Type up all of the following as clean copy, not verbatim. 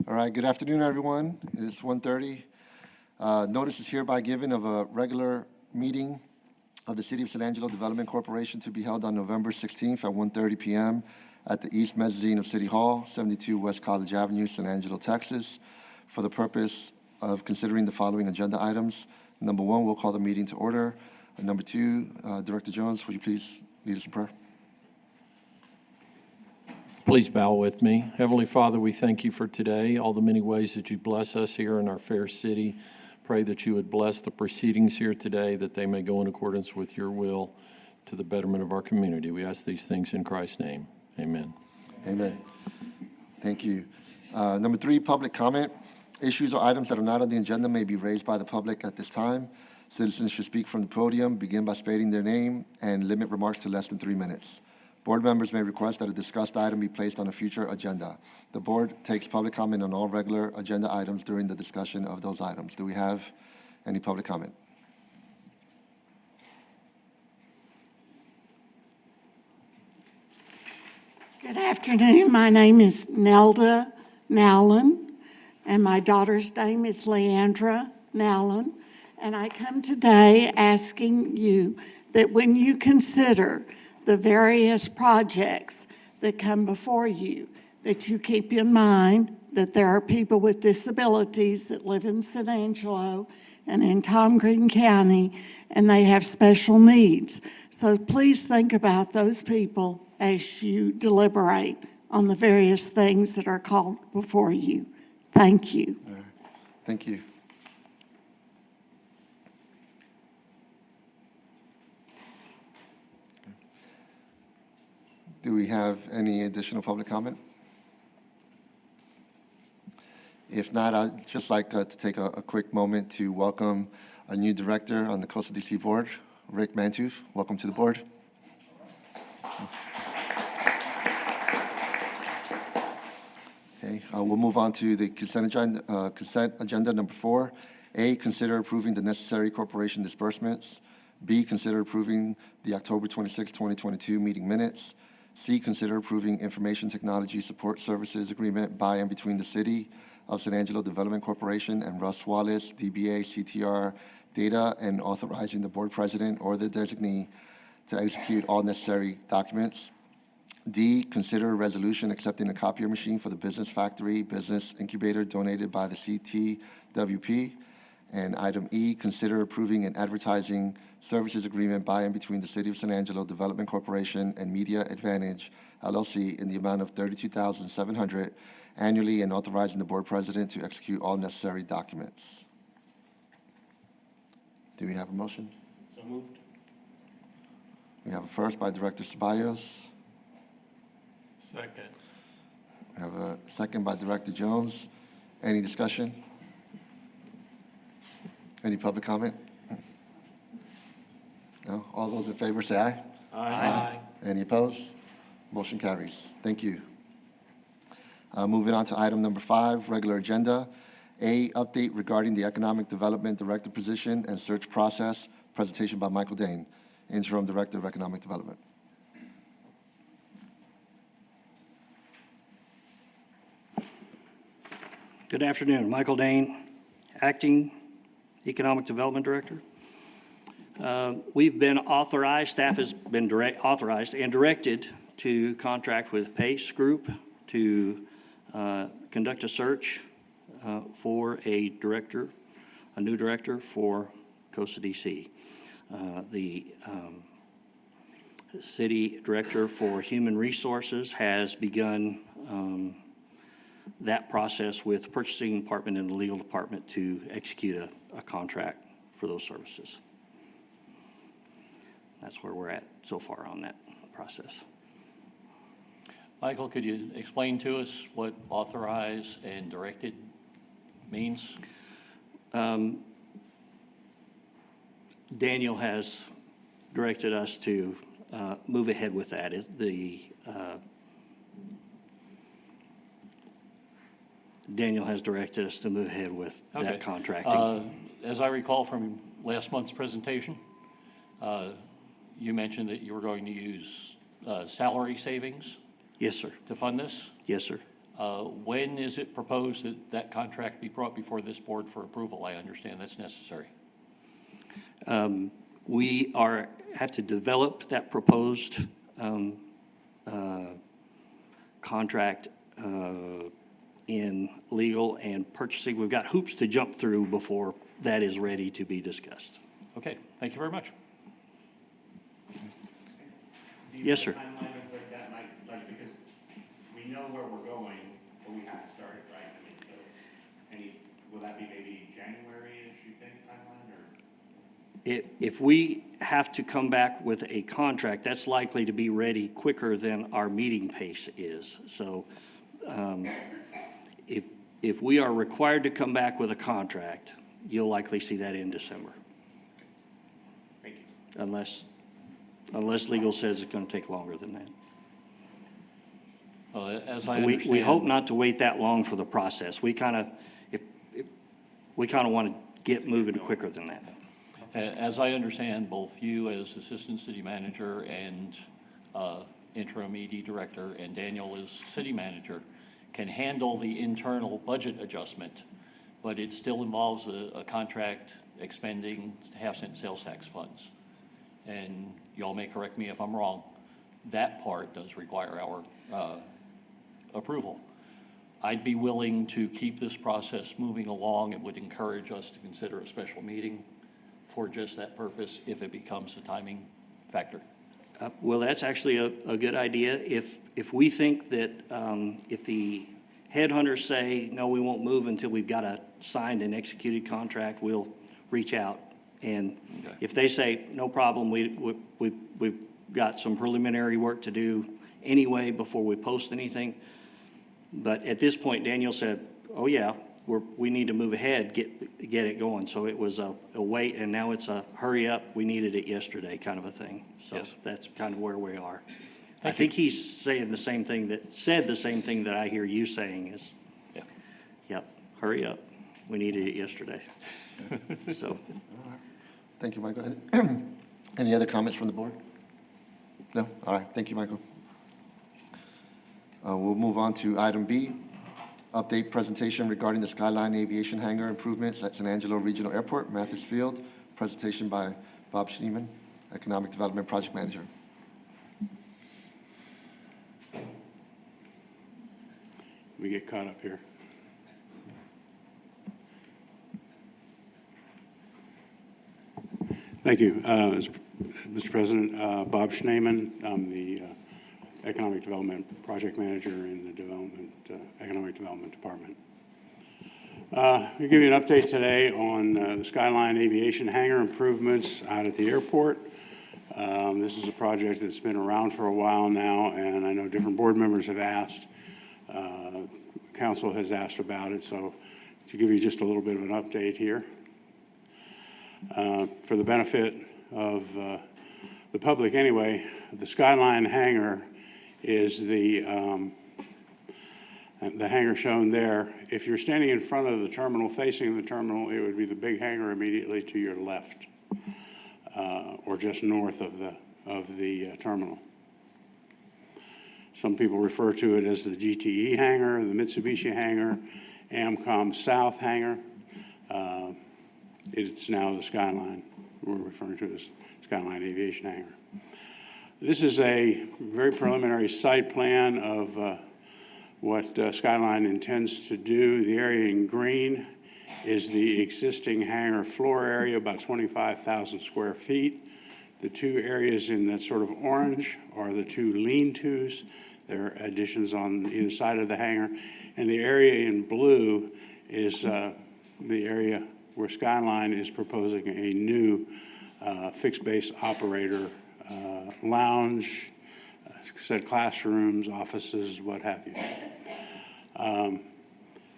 All right, good afternoon, everyone. It is 1:30. Notice is hereby given of a regular meeting of the City of San Angelo Development Corporation to be held on November 16th at 1:30 p.m. at the East Mezzanine of City Hall, 72 West College Avenue, San Angelo, Texas, for the purpose of considering the following agenda items. Number one, we'll call the meeting to order. And number two, Director Jones, would you please lead us in prayer? Please bow with me. Heavenly Father, we thank you for today, all the many ways that you bless us here in our fair city. Pray that you would bless the proceedings here today, that they may go in accordance with your will to the betterment of our community. We ask these things in Christ's name. Amen. Amen. Thank you. Number three, public comment. Issues or items that are not on the agenda may be raised by the public at this time. Citizens should speak from the podium, begin by stating their name, and limit remarks to less than 3 minutes. Board members may request that a discussed item be placed on a future agenda. The board takes public comment on all regular agenda items during the discussion of those items. Do we have any public comment? Good afternoon. My name is Nelda Nowlin, and my daughter's name is Leandra Nowlin. And I come today asking you that when you consider the various projects that come before you, that you keep in mind that there are people with disabilities that live in San Angelo and in Tom Green County, and they have special needs. So please think about those people as you deliberate on the various things that are called before you. Thank you. All right. Thank you. Do we have any additional public comment? If not, I'd just like to take a quick moment to welcome our new director on the Coastal DC Board, Rick Mantooth. Welcome to the board. Okay, we'll move on to the consent agenda number 4. A, consider approving the necessary corporation disbursements. B, consider approving the October 26, 2022 meeting minutes. C, consider approving information technology support services agreement by and between the City of San Angelo Development Corporation and Russ Wallace, DBA CTR Data, and authorizing the board president or the designee to execute all necessary documents. D, consider a resolution accepting a copier machine for the Business Factory Business Incubator donated by the CTWP. And item E, consider approving an advertising services agreement by and between the City of San Angelo Development Corporation and Media Advantage, LLC, in the amount of $32,700 annually, and authorizing the board president to execute all necessary documents. Do we have a motion? So moved. We have a first by Director Ceballos. Second. We have a second by Director Jones. Any discussion? Any public comment? No? All those in favor say aye. Aye. Any opposed? Motion carries. Thank you. Moving on to item number 5, regular agenda. A, update regarding the Economic Development Director position and search process. Presentation by Michael Dane, Interim Director of Economic Development. Good afternoon. Michael Dane, Acting Economic Development Director. We've been authorized, staff has been authorized and directed to contract with Pace Group to conduct a search for a director, a new director for Coastal DC. The City Director for Human Resources has begun that process with the purchasing department and the legal department to execute a contract for those services. That's where we're at so far on that process. Michael, could you explain to us what authorized and directed means? Daniel has directed us to move ahead with that. Daniel has directed us to move ahead with that contracting. As I recall from last month's presentation, you mentioned that you were going to use salary savings Yes, sir. to fund this. Yes, sir. When is it proposed that that contract be brought before this board for approval? I understand that's necessary. We have to develop that proposed contract in legal and purchasing. We've got hoops to jump through before that is ready to be discussed. Okay, thank you very much. Yes, sir. Timeline of what that might, like, because we know where we're going, but we have to start it, right? I mean, so, will that be maybe January-ish, you think, timeline, or? If we have to come back with a contract, that's likely to be ready quicker than our meeting pace is. So if we are required to come back with a contract, you'll likely see that in December. Thank you. Unless legal says it's going to take longer than that. As I understand. We hope not to wait that long for the process. We kind of want to get moving quicker than that. As I understand, both you as Assistant City Manager and Interim ED Director and Daniel as City Manager can handle the internal budget adjustment, but it still involves a contract expending half-cent sales tax funds. And y'all may correct me if I'm wrong, that part does require our approval. I'd be willing to keep this process moving along. It would encourage us to consider a special meeting for just that purpose if it becomes a timing factor. Well, that's actually a good idea. If we think that if the headhunters say, no, we won't move until we've got a signed and executed contract, we'll reach out. And Okay. if they say, no problem, we've got some preliminary work to do anyway before we post anything. But at this point, Daniel said, oh, yeah, we need to move ahead, get it going. So it was a wait, and now it's a hurry up, we needed it yesterday kind of a thing. So Yes. that's kind of where we are. Thank I think he's saying the same thing that I hear you saying is, Yeah. yep, hurry up, we needed it yesterday. So, Thank you, Michael. Any other comments from the board? No? All right, thank you, Michael. We'll move on to item B, update presentation regarding the Skyline Aviation Hangar improvements at San Angelo Regional Airport, Mathis Field. Presentation by Bob Schneeman, Economic Development Project Manager. Let me get caught up here. Thank you, Mr. President. Bob Schneeman, I'm the Economic Development Project Manager in the Economic Development Department. I'll give you an update today on the Skyline Aviation Hangar improvements out at the airport. This is a project that's been around for a while now, and I know different board members have asked. Council has asked about it, so to give you just a little bit of an update here. For the benefit of the public anyway, the Skyline hangar is the hangar shown there. If you're standing in front of the terminal, facing the terminal, it would be the big hangar immediately to your left, or just north of the terminal. Some people refer to it as the GTE hangar, the Mitsubishi hangar, Amcom South hangar. It's now the Skyline. We're referring to it as Skyline Aviation Hangar. This is a very preliminary site plan of what Skyline intends to do. The area in green is the existing hangar floor area, about 25,000 square feet. The two areas in that sort of orange are the two lean-tos. There are additions on either side of the hangar. And the area in blue is the area where Skyline is proposing a new fixed-base operator lounge, said classrooms, offices, what have you.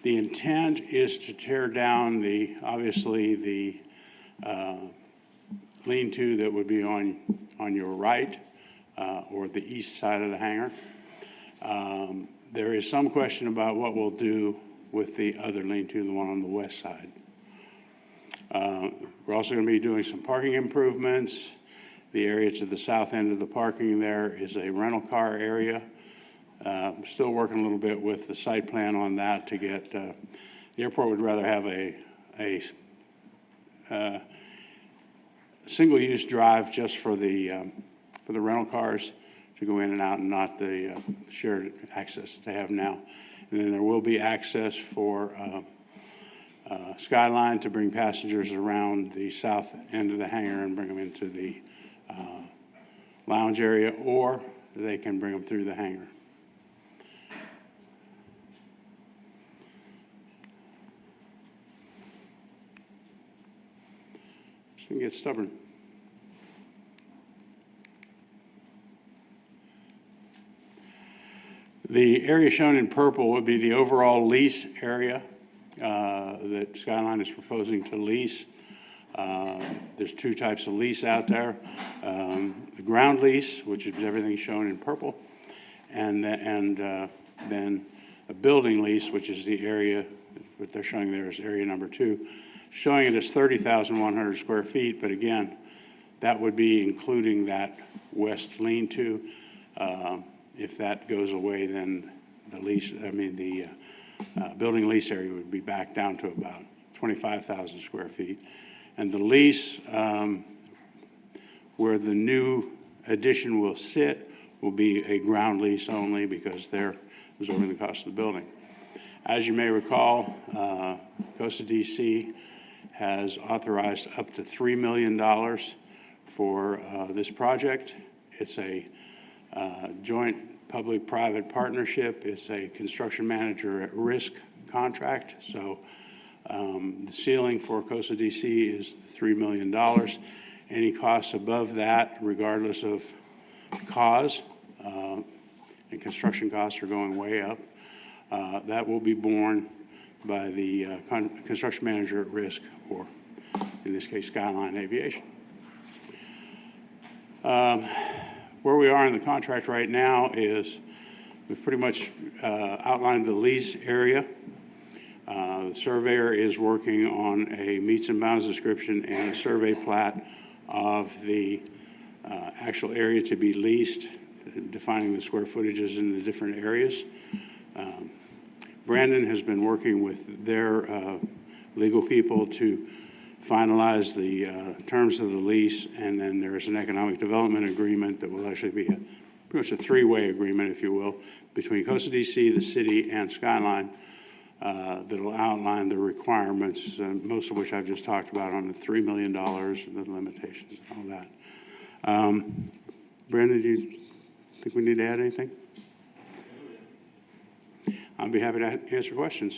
The intent is to tear down obviously the lean-to that would be on your right or the east side of the hangar. There is some question about what we'll do with the other lean-to, the one on the west side. We're also going to be doing some parking improvements. The area to the south end of the parking there is a rental car area. Still working a little bit with the site plan on that to get, the airport would rather have a single-use drive just for the rental cars to go in and out, and not the shared access that they have now. And then there will be access for Skyline to bring passengers around the south end of the hangar and bring them into the lounge area, or they can bring them through the hangar. This thing gets stubborn. The area shown in purple would be the overall lease area that Skyline is proposing to lease. There's two types of lease out there. The ground lease, which is everything shown in purple, and then a building lease, which is the area, what they're showing there is area number 2, showing it as 30,100 square feet, but again, that would be including that west lean-to. If that goes away, then the building lease area would be back down to about 25,000 square feet. And the lease, where the new addition will sit, will be a ground lease only, because they're absorbing the cost of the building. As you may recall, Costa DC has authorized up to $3 million for this project. It's a joint public-private partnership. It's a construction manager at risk contract. So the ceiling for Costa DC is $3 million. Any costs above that, regardless of cause, and construction costs are going way up, that will be borne by the construction manager at risk, or in this case, Skyline Aviation. Where we are in the contract right now is we've pretty much outlined the lease area. The surveyor is working on a meets and bounds description and a survey plat of the actual area to be leased, defining the square footages in the different areas. Brandon has been working with their legal people to finalize the terms of the lease, and then there is an economic development agreement that will actually be pretty much a three-way agreement, if you will, between Costa DC, the city, and Skyline that will outline the requirements, most of which I've just talked about on the $3 million and the limitations and all that. Brandon, do you think we need to add anything? I'll be happy to answer questions.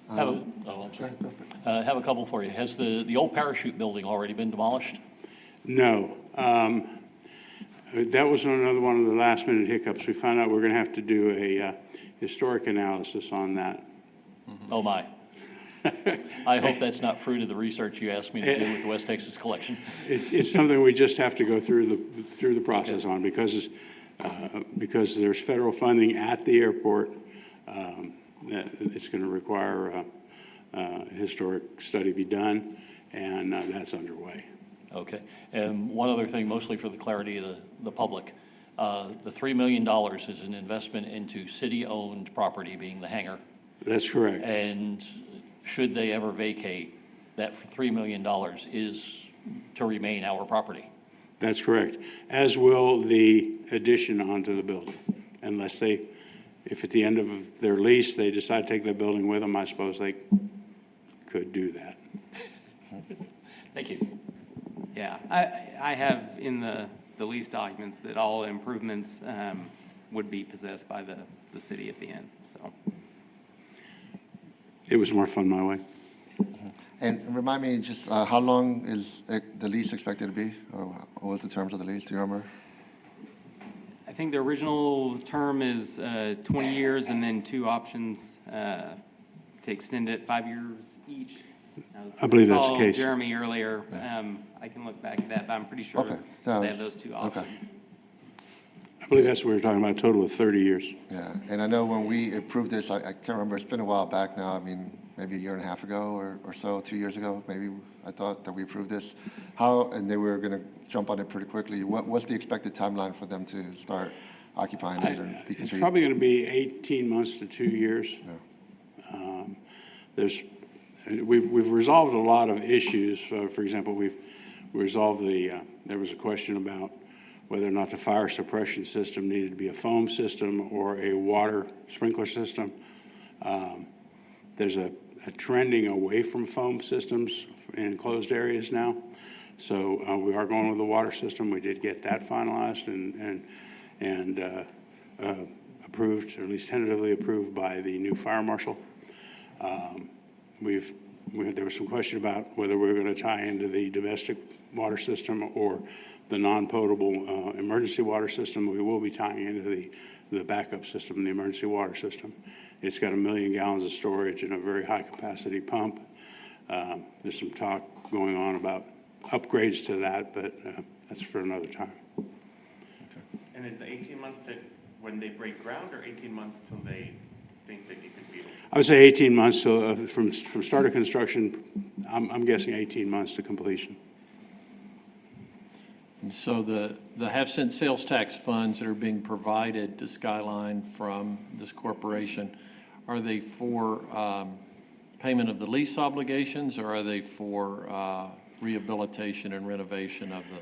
I'm sorry. Have a couple for you. Has the old parachute building already been demolished? No. That was another one of the last minute hiccups. We found out we're going to have to do a historic analysis on that. Mm-hmm. Oh, my. I hope that's not fruit of the research you asked me to do with the West Texas collection. It's something we just have to go through the process on, because there's federal funding at the airport. It's going to require a historic study be done, and that's underway. Okay. And one other thing, mostly for the clarity of the public. The $3 million is an investment into city-owned property, being the hangar. That's correct. And should they ever vacate, that $3 million is to remain our property. That's correct, as will the addition onto the building, unless if at the end of their lease, they decide to take the building with them, I suppose they could do that. Thank you. Yeah, I have in the lease documents that all improvements would be possessed by the city at the end, so. It was more fun my way. And remind me, just how long is the lease expected to be? Or what was the terms of the lease? Do you remember? I think the original term is 20 years and then 2 options to extend it 5 years each. I believe that's the case. Jeremy earlier. I can look back at that, but I'm pretty sure Okay. they have those 2 options. Okay. I believe that's what we were talking about, a total of 30 years. Yeah, and I know when we approved this, I can't remember, it's been a while back now, I mean, maybe a year and a half ago or so, 2 years ago, maybe, I thought that we approved this. And they were going to jump on it pretty quickly. What's the expected timeline for them to start occupying later? It's probably going to be 18 months to 2 years. We've resolved a lot of issues. For example, we've resolved there was a question about whether or not the fire suppression system needed to be a foam system or a water sprinkler system. There's a trending away from foam systems in enclosed areas now. So we are going with the water system. We did get that finalized and approved, or at least tentatively approved by the new fire marshal. There was some question about whether we were going to tie into the domestic water system or the non-potable emergency water system. We will be tying into the backup system, the emergency water system. It's got 1 million gallons of storage and a very high capacity pump. There's some talk going on about upgrades to that, but that's for another time. And is the 18 months to when they break ground, or 18 months till they think that it could be? I would say 18 months. So from start of construction, I'm guessing 18 months to completion. And so the half-cent sales tax funds that are being provided to Skyline from this corporation, are they for payment of the lease obligations, or are they for rehabilitation and renovation of the?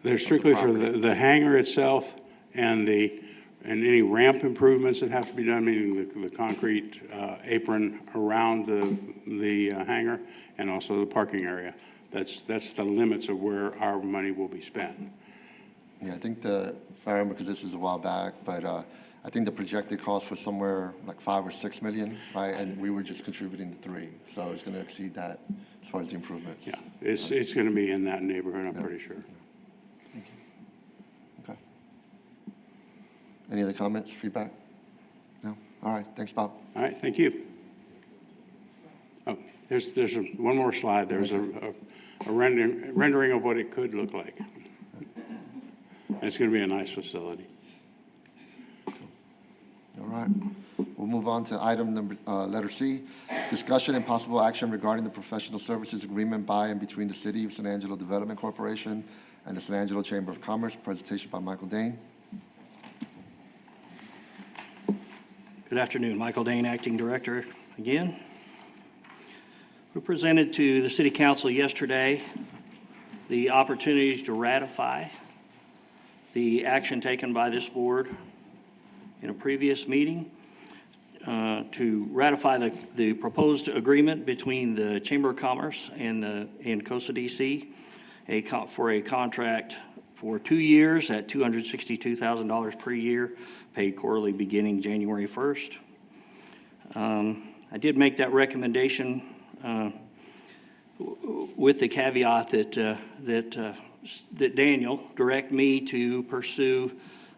They're strictly for the hangar itself and any ramp improvements that have to be done, meaning the concrete apron around the hangar, and also the parking area. That's the limits of where our money will be spent. Yeah, I think if I remember, because this is a while back, but I think the projected cost was somewhere like 5 or 6 million, right? And we were just contributing to 3, so it's going to exceed that as far as the improvements. Yeah, it's going to be in that neighborhood, I'm pretty sure. Okay. Any other comments, feedback? No? All right, thanks, Bob. All right, thank you. Oh, there's one more slide. There's a rendering of what it could look like. And it's going to be a nice facility. All right. We'll move on to item letter C, discussion and possible action regarding the professional services agreement by and between the City of San Angelo Development Corporation and the San Angelo Chamber of Commerce. Presentation by Michael Dane. Good afternoon, Michael Dane, Acting Director again. We presented to the City Council yesterday the opportunity to ratify the action taken by this board in a previous meeting to ratify the proposed agreement between the Chamber of Commerce and COSA DC for a contract for 2 years at $262,000 per year, paid quarterly beginning January 1st. I did make that recommendation with the caveat that Daniel direct me to pursue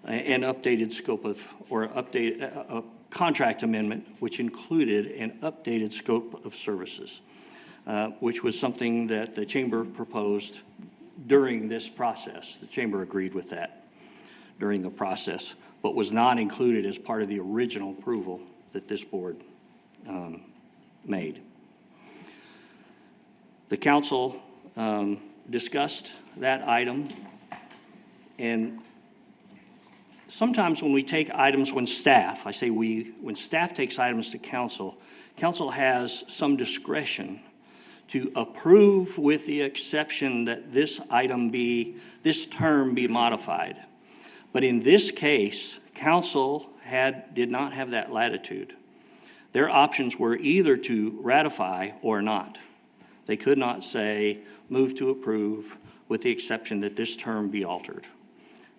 an updated scope of, or a contract amendment, which included an updated scope of services, which was something that the Chamber proposed during this process. The Chamber agreed with that during the process, but was not included as part of the original approval that this board made. The council discussed that item, and sometimes when we take items, when staff takes items to council, council has some discretion to approve with the exception that this term be modified. But in this case, council did not have that latitude. Their options were either to ratify or not. They could not say, move to approve with the exception that this term be altered.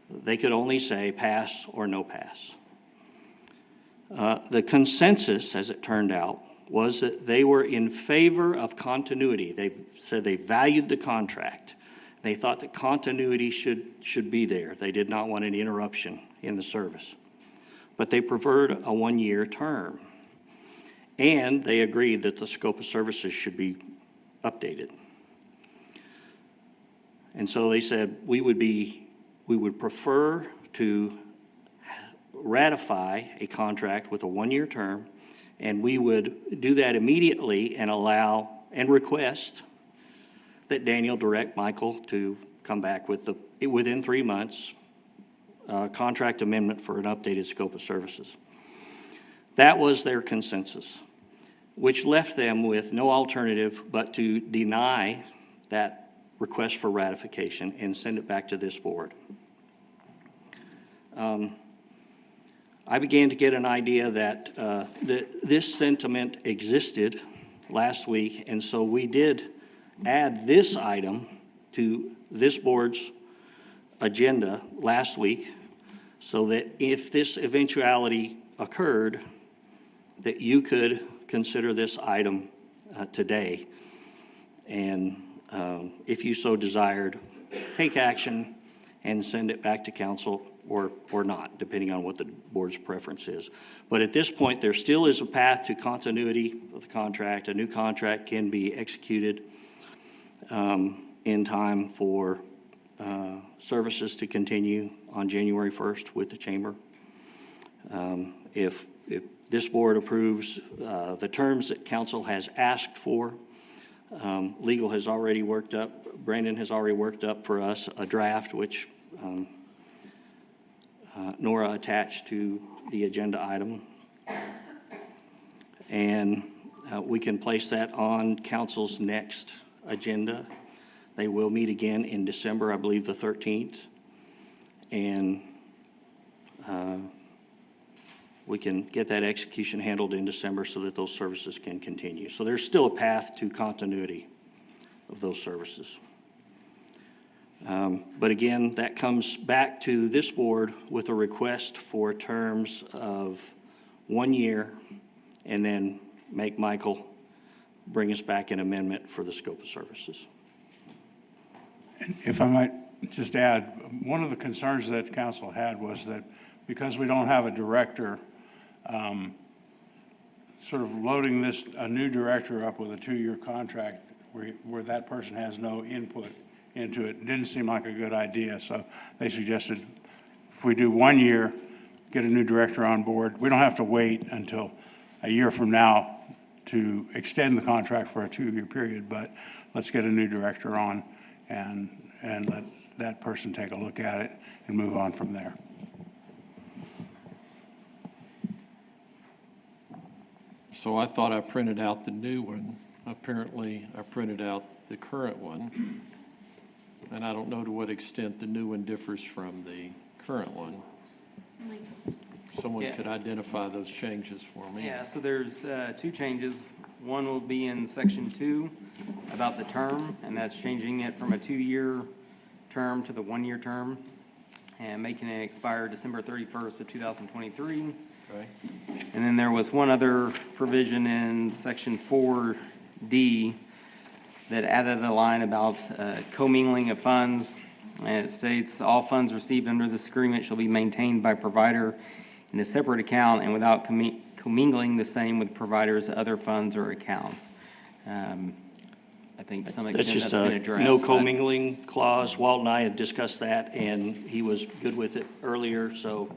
They could only say pass or no pass. The consensus, as it turned out, was that they were in favor of continuity. They said they valued the contract. They thought that continuity should be there. They did not want any interruption in the service. But they preferred a 1-year term. And they agreed that the scope of services should be updated. And so they said we would prefer to ratify a contract with a 1-year term, and we would do that immediately and allow and request that Daniel direct Michael to come back with within 3 months contract amendment for an updated scope of services. That was their consensus, which left them with no alternative but to deny that request for ratification and send it back to this board. I began to get an idea that this sentiment existed last week, and so we did add this item to this board's agenda last week so that if this eventuality occurred, that you could consider this item today. And if you so desired, take action and send it back to council or not, depending on what the board's preference is. But at this point, there still is a path to continuity of the contract. A new contract can be executed in time for services to continue on January 1st with the chamber. If this board approves the terms that council has asked for, legal has already worked up, Brandon has already worked up for us a draft, which Nora attached to the agenda item. And we can place that on council's next agenda. They will meet again in December, I believe the 13th. And we can get that execution handled in December so that those services can continue. So there's still a path to continuity of those services. But again, that comes back to this board with a request for terms of 1 year, and then make Michael bring us back an amendment for the scope of services. If I might just add, one of the concerns that council had was that because we don't have a director, sort of loading a new director up with a 2-year contract where that person has no input into it didn't seem like a good idea. So they suggested if we do 1 year, get a new director on board, we don't have to wait until a year from now to extend the contract for a 2-year period, but let's get a new director on and let that person take a look at it and move on from there. So I thought I printed out the new one. Apparently, I printed out the current one. And I don't know to what extent the new one differs from the current one. Someone Yeah. could identify those changes for me. Yeah, so there's 2 changes. One will be in section 2 about the term, and that's changing it from a 2-year term to the 1-year term and making it expire December 31st of 2023. Okay. And then there was one other provision in section 4D that added a line about commingling of funds. And it states, all funds received under this agreement shall be maintained by provider in a separate account and without commingling the same with providers' other funds or accounts. I think to some That's extent just that's been a addressed. no but- commingling clause. Walt and I had discussed that, and he was good with it earlier, so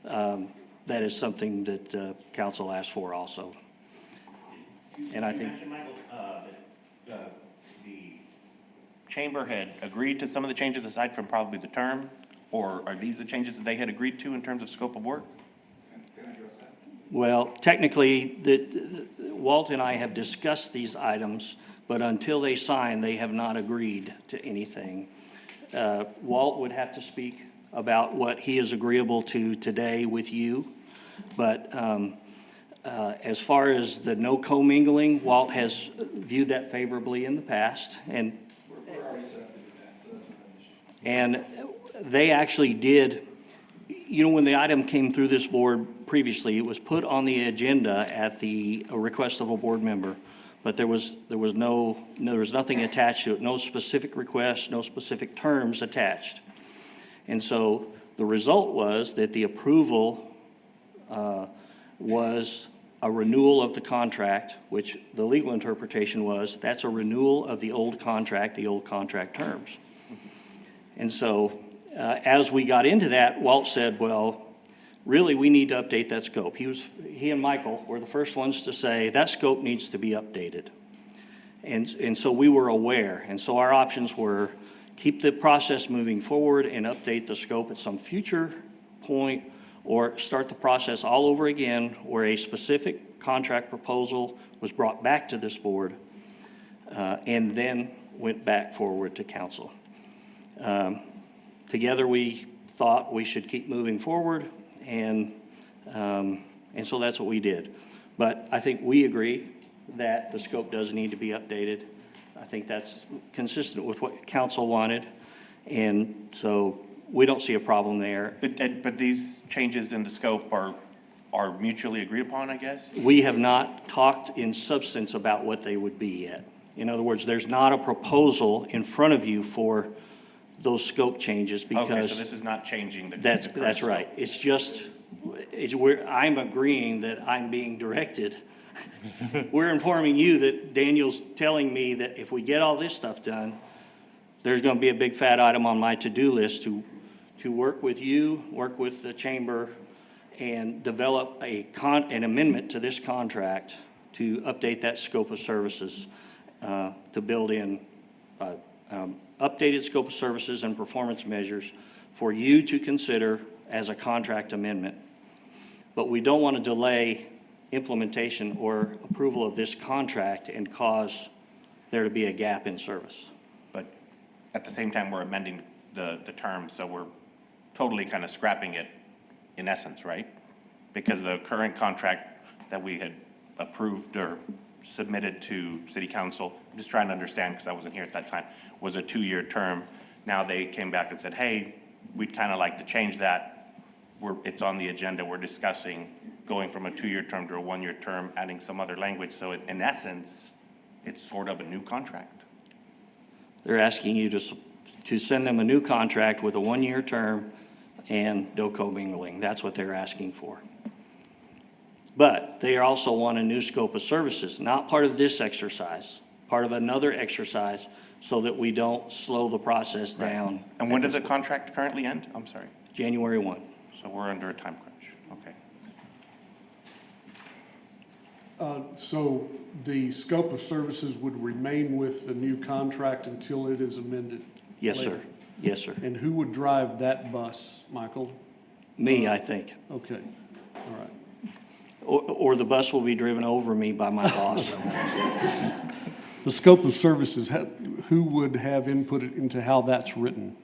that is something that council asked for also. And I You think, mentioned, Michael, that the chamber had agreed to some of the changes aside from probably the term, or are these the changes that they had agreed to in terms of scope of work? well, technically, Walt and I have discussed these items, but until they sign, they have not agreed to anything. Walt would have to speak about what he is agreeable to today with you, but as far as the no commingling, Walt has viewed that favorably in the past, and they actually did, when the item came through this board previously, it was put on the agenda at the request of a board member, but there was nothing attached to it, no specific request, no specific terms attached. And so the result was that the approval was a renewal of the contract, which the legal interpretation was that's a renewal of the old contract terms. And so as we got into that, Walt said, well, really, we need to update that scope. He and Michael were the first ones to say that scope needs to be updated. And so we were aware. And so our options were keep the process moving forward and update the scope at some future point, or start the process all over again where a specific contract proposal was brought back to this board and then went back forward to council. Together we thought we should keep moving forward, and so that's what we did. But I think we agree that the scope does need to be updated. I think that's consistent with what council wanted, and so we don't see a problem there. But these changes in the scope are mutually agreed upon, I guess? We have not talked in substance about what they would be yet. In other words, there's not a proposal in front of you for those scope changes because. Okay, so this is not changing the. That's current scope. right. It's just, I'm agreeing that I'm being directed. We're informing you that Daniel's telling me that if we get all this stuff done, there's going to be a big fat item on my to-do list to work with you, work with the chamber, and develop an amendment to this contract to update that scope of services, to build in updated scope of services and performance measures for you to consider as a contract amendment. But we don't want to delay implementation or approval of this contract and cause there to be a gap in service. But at the same time, we're amending the terms, so we're totally kind of scrapping it in essence, right? Because the current contract that we had approved or submitted to city council, I'm just trying to understand because I wasn't here at that time, was a 2-year term. Now they came back and said, hey, we'd kind of like to change that. It's on the agenda. We're discussing going from a 2-year term to a 1-year term, adding some other language. So in essence, it's sort of a new contract. They're asking you to send them a new contract with a 1-year term and no commingling. That's what they're asking for. But they also want a new scope of services, not part of this exercise, part of another exercise, so that we don't slow the process down. And when does the contract currently end? I'm sorry. January 1. So we're under a time crunch. Okay. So the scope of services would remain with the new contract until it is amended? Yes, later? sir. Yes, sir. And who would drive that bus, Michael? Me, I think. Okay, all right. Or the bus will be driven over me by my boss. The scope of services, who would have input into how that's written?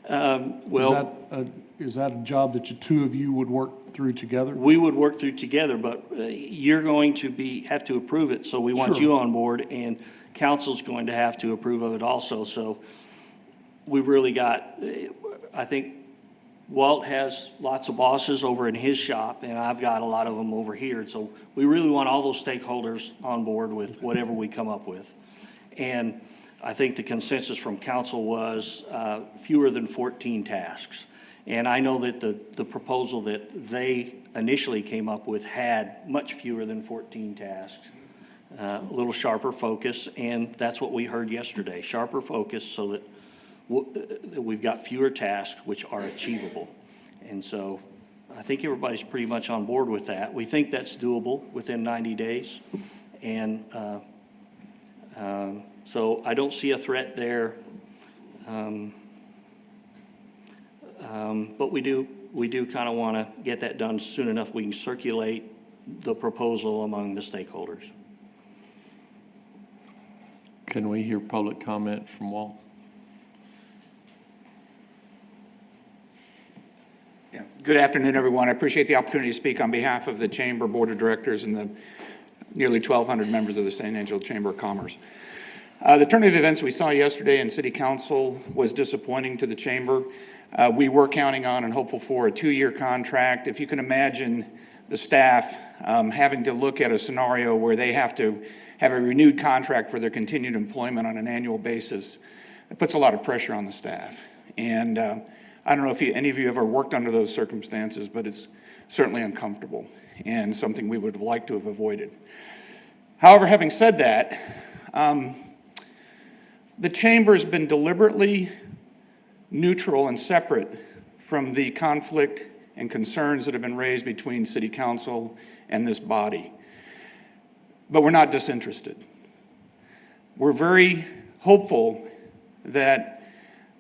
Well, Is that a job that the two of you would work through together? we would work through together, but you're going to have to approve it, so we want Sure. you on board, and council's going to have to approve of it also. So we've really got, I think Walt has lots of bosses over in his shop, and I've got a lot of them over here. So we really want all those stakeholders on board with whatever we come up with. And I think the consensus from council was fewer than 14 tasks. And I know that the proposal that they initially came up with had much fewer than 14 tasks, a little sharper focus, and that's what we heard yesterday, sharper focus so that we've got fewer tasks which are achievable. And so I think everybody's pretty much on board with that. We think that's doable within 90 days. And so I don't see a threat there. But we do kind of want to get that done soon enough we can circulate the proposal among the stakeholders. Can we hear public comment from Walt? Yeah. Good afternoon, everyone. I appreciate the opportunity to speak on behalf of the Chamber Board of Directors and the nearly 1,200 members of the San Angelo Chamber of Commerce. The turn of events we saw yesterday in City Council was disappointing to the Chamber. We were counting on and hopeful for a 2-year contract. If you can imagine the staff having to look at a scenario where they have to have a renewed contract for their continued employment on an annual basis, it puts a lot of pressure on the staff. And I don't know if any of you ever worked under those circumstances, but it's certainly uncomfortable and something we would have liked to have avoided. However, having said that, the Chamber's been deliberately neutral and separate from the conflict and concerns that have been raised between City Council and this body. But we're not disinterested. We're very hopeful that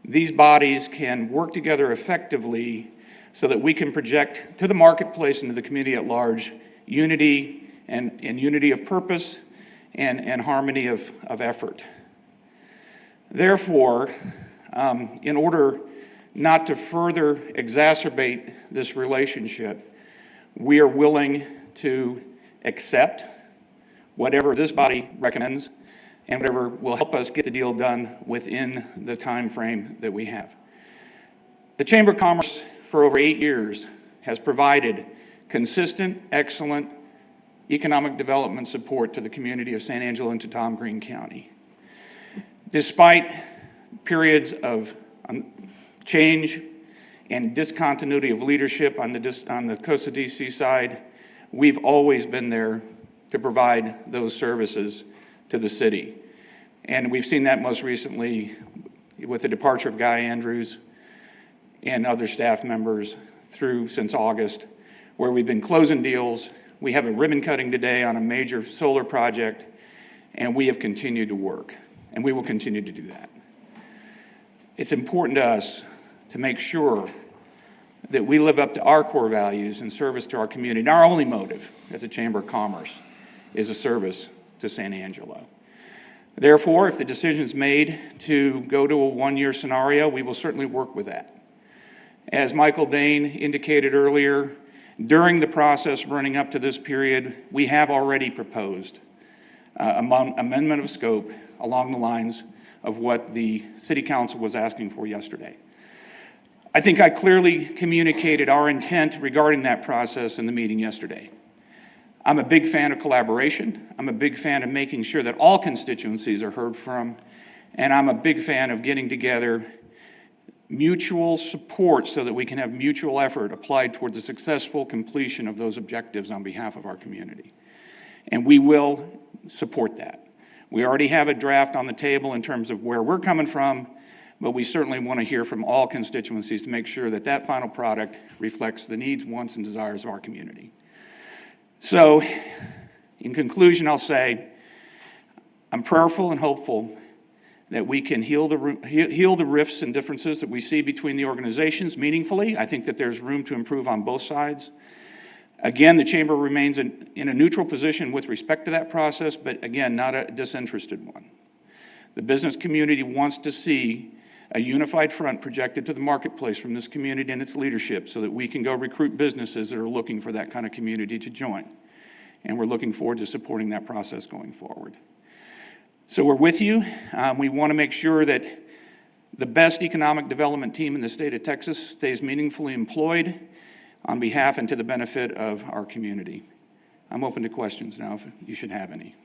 these bodies can work together effectively so that we can project to the marketplace and to the community at large unity and unity of purpose and harmony of effort. Therefore, in order not to further exacerbate this relationship, we are willing to accept whatever this body recommends and whatever will help us get the deal done within the time frame that we have. The Chamber of Commerce for over 8 years has provided consistent, excellent economic development support to the community of San Angelo and to Tom Green County. Despite periods of change and discontinuity of leadership on the Costa DC side, we've always been there to provide those services to the city. And we've seen that most recently with the departure of Guy Andrews and other staff members since August, where we've been closing deals. We have a ribbon cutting today on a major solar project, and we have continued to work, and we will continue to do that. It's important to us to make sure that we live up to our core values and service to our community. And our only motive at the Chamber of Commerce is a service to San Angelo. Therefore, if the decision is made to go to a one-year scenario, we will certainly work with that. As Michael Dane indicated earlier, during the process running up to this period, we have already proposed amendment of scope along the lines of what the City Council was asking for yesterday. I think I clearly communicated our intent regarding that process in the meeting yesterday. I'm a big fan of collaboration. I'm a big fan of making sure that all constituencies are heard from, and I'm a big fan of getting together mutual support so that we can have mutual effort applied toward the successful completion of those objectives on behalf of our community. And we will support that. We already have a draft on the table in terms of where we're coming from, but we certainly want to hear from all constituencies to make sure that that final product reflects the needs, wants, and desires of our community. So, in conclusion, I'll say I'm prayerful and hopeful that we can heal the rifts and differences that we see between the organizations meaningfully. I think that there's room to improve on both sides. Again, the Chamber remains in a neutral position with respect to that process, but again, not a disinterested one. The business community wants to see a unified front projected to the marketplace from this community and its leadership so that we can go recruit businesses that are looking for that kind of community to join. And we're looking forward to supporting that process going forward. So we're with you. We want to make sure that the best economic development team in the state of Texas stays meaningfully employed on behalf and to the benefit of our community. I'm open to questions now if you should have any.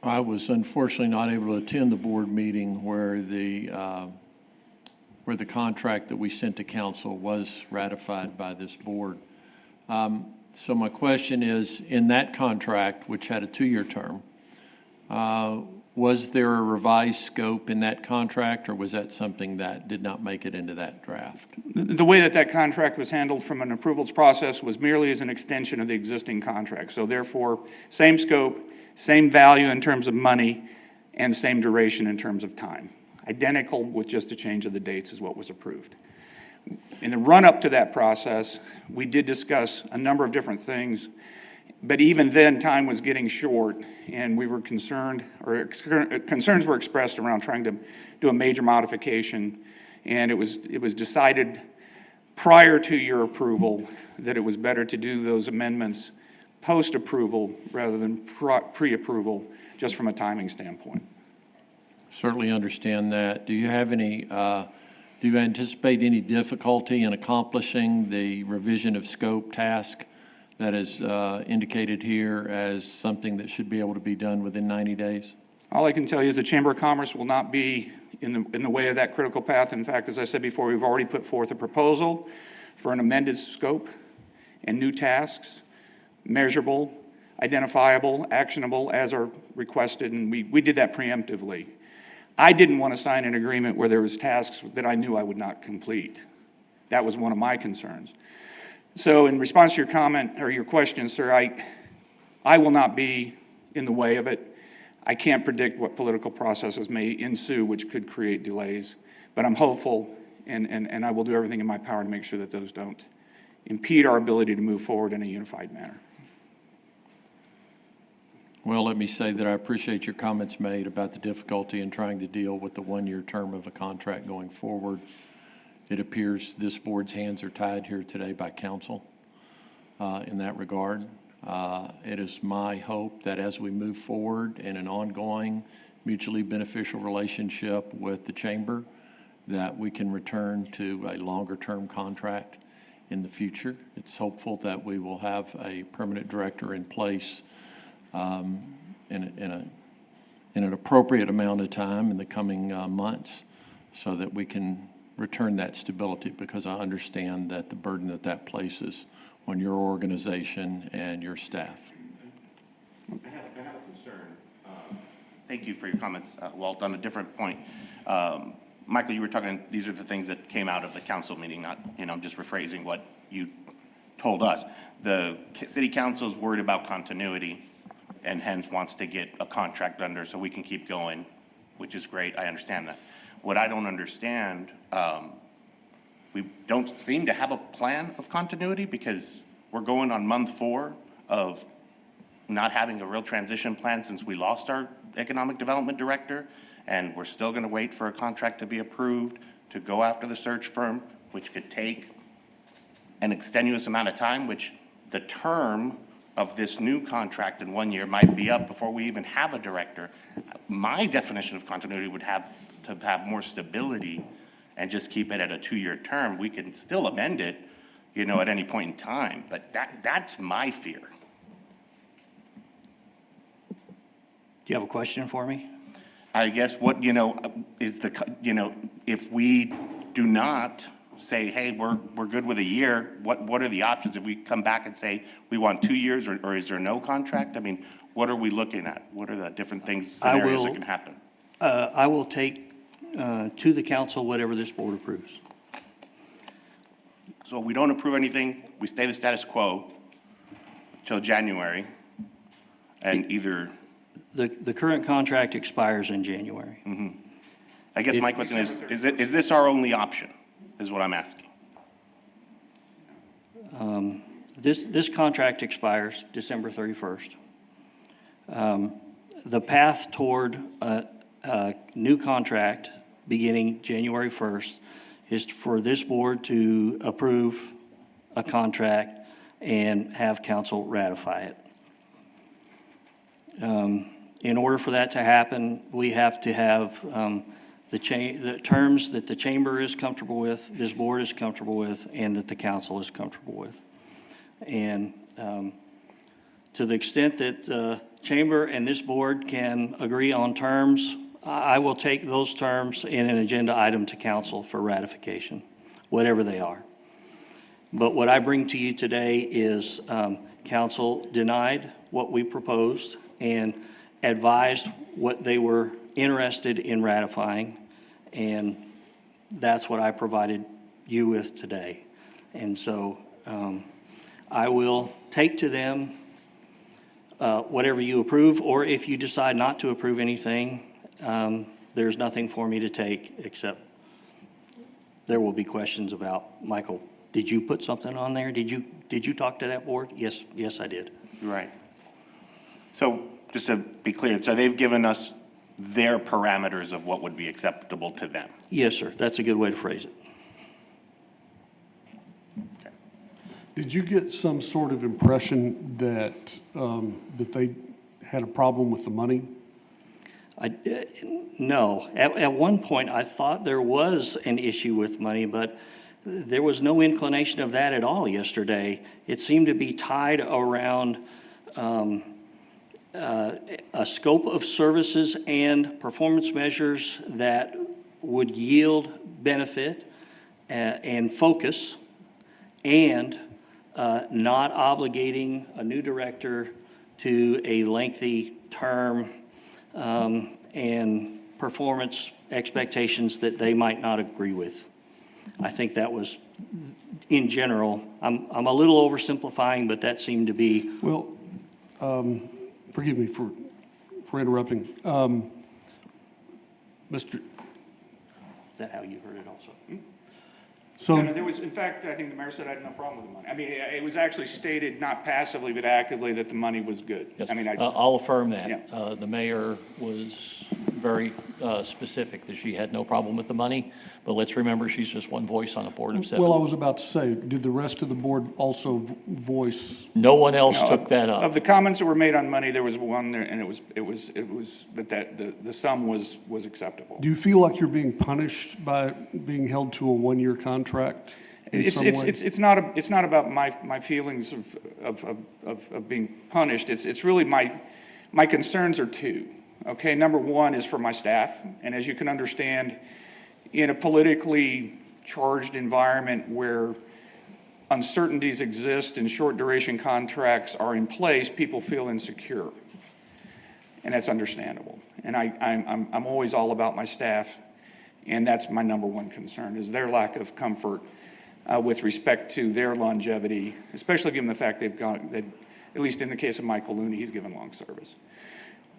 I was unfortunately not able to attend the board meeting where the contract that we sent to council was ratified by this board. So my question is, in that contract, which had a 2-year term, was there a revised scope in that contract, or was that something that did not make it into that draft? The way that contract was handled from an approvals process was merely as an extension of the existing contract. So therefore, same scope, same value in terms of money, and same duration in terms of time. Identical with just a change of the dates is what was approved. In the run-up to that process, we did discuss a number of different things, but even then, time was getting short, and we were concerned, or concerns were expressed around trying to do a major modification, and it was decided prior to your approval that it was better to do those amendments post-approval rather than pre-approval, just from a timing standpoint. Certainly understand that. Do you have any, do you anticipate any difficulty in accomplishing the revision of scope task that is indicated here as something that should be able to be done within 90 days? All I can tell you is the Chamber of Commerce will not be in the way of that critical path. In fact, as I said before, we've already put forth a proposal for an amended scope and new tasks, measurable, identifiable, actionable as are requested, and we did that preemptively. I didn't want to sign an agreement where there was tasks that I knew I would not complete. That was one of my concerns. So in response to your comment or your question, sir, I will not be in the way of it. I can't predict what political processes may ensue, which could create delays, but I'm hopeful, and I will do everything in my power to make sure that those don't impede our ability to move forward in a unified manner. Well, let me say that I appreciate your comments made about the difficulty in trying to deal with the one-year term of a contract going forward. It appears this board's hands are tied here today by council in that regard. It is my hope that as we move forward in an ongoing mutually beneficial relationship with the chamber, that we can return to a longer-term contract in the future. It's hopeful that we will have a permanent director in place in an appropriate amount of time in the coming months so that we can return that stability, because I understand that the burden that that places on your organization and your staff. I have a concern. Thank you for your comments, Walt. On a different point, Michael, you were talking, these are the things that came out of the council meeting, not, I'm just rephrasing what you told us. The city council is worried about continuity and hence wants to get a contract under so we can keep going, which is great. I understand that. What I don't understand, we don't seem to have a plan of continuity, because we're going on month 4 of not having a real transition plan since we lost our economic development director, and we're still going to wait for a contract to be approved to go after the search firm, which could take an extenuous amount of time, which the term of this new contract in 1 year might be up before we even have a director. My definition of continuity would have to have more stability and just keep it at a 2-year term. We can still amend it, at any point in time, but that's my fear. Do you have a question for me? I guess what, is the, if we do not say, hey, we're good with a year, what are the options? If we come back and say we want 2 years, or is there no contract? I mean, what are we looking at? What are the different things, scenarios that can happen? I will take to the council whatever this board approves. So if we don't approve anything, we stay the status quo till January, and either. The current contract expires in January. I guess my question is this our only option, is what I'm asking? This contract expires December 31st. The path toward a new contract beginning January 1st is for this board to approve a contract and have council ratify it. In order for that to happen, we have to have the terms that the chamber is comfortable with, this board is comfortable with, and that the council is comfortable with. And to the extent that the chamber and this board can agree on terms, I will take those terms in an agenda item to council for ratification, whatever they are. But what I bring to you today is council denied what we proposed and advised what they were interested in ratifying, and that's what I provided you with today. And so I will take to them whatever you approve, or if you decide not to approve anything, there's nothing for me to take, except there will be questions about, Michael, did you put something on there? Did you talk to that board? Yes, I did. Right. So just to be clear, so they've given us their parameters of what would be acceptable to them? Yes, sir. That's a good way to phrase it. Okay. Did you get some sort of impression that, that they had a problem with the money? No. At one point, I thought there was an issue with money, but there was no inclination of that at all yesterday. It seemed to be tied around a scope of services and performance measures that would yield benefit and focus, and not obligating a new director to a lengthy term and performance expectations that they might not agree with. I think that was, in general, I'm a little oversimplifying, but that seemed to be. Well, forgive me for interrupting. Mr., Is that how you heard it also? so, No, there was, in fact, I think the mayor said I had no problem with the money. I mean, it was actually stated, not passively, but actively, that the money was good. Yes, I mean, I'll affirm Yeah. that. The mayor was very specific that she had no problem with the money, but let's remember, she's just one voice on a board of seven. well, I was about to say, did the rest of the board also voice? No one else No, took that Of up. the comments that were made on money, there was one there, and it was the sum was acceptable. Do you feel like you're being punished by being held to a one-year contract in some way? It's not about my feelings of being punished. It's really my concerns are two. Okay, number one is for my staff, and as you can understand, in a politically charged environment where uncertainties exist and short duration contracts are in place, people feel insecure. And that's understandable. And I'm always all about my staff, and that's my number one concern, is their lack of comfort with respect to their longevity, especially given the fact that, at least in the case of Michael Looney, he's given long service.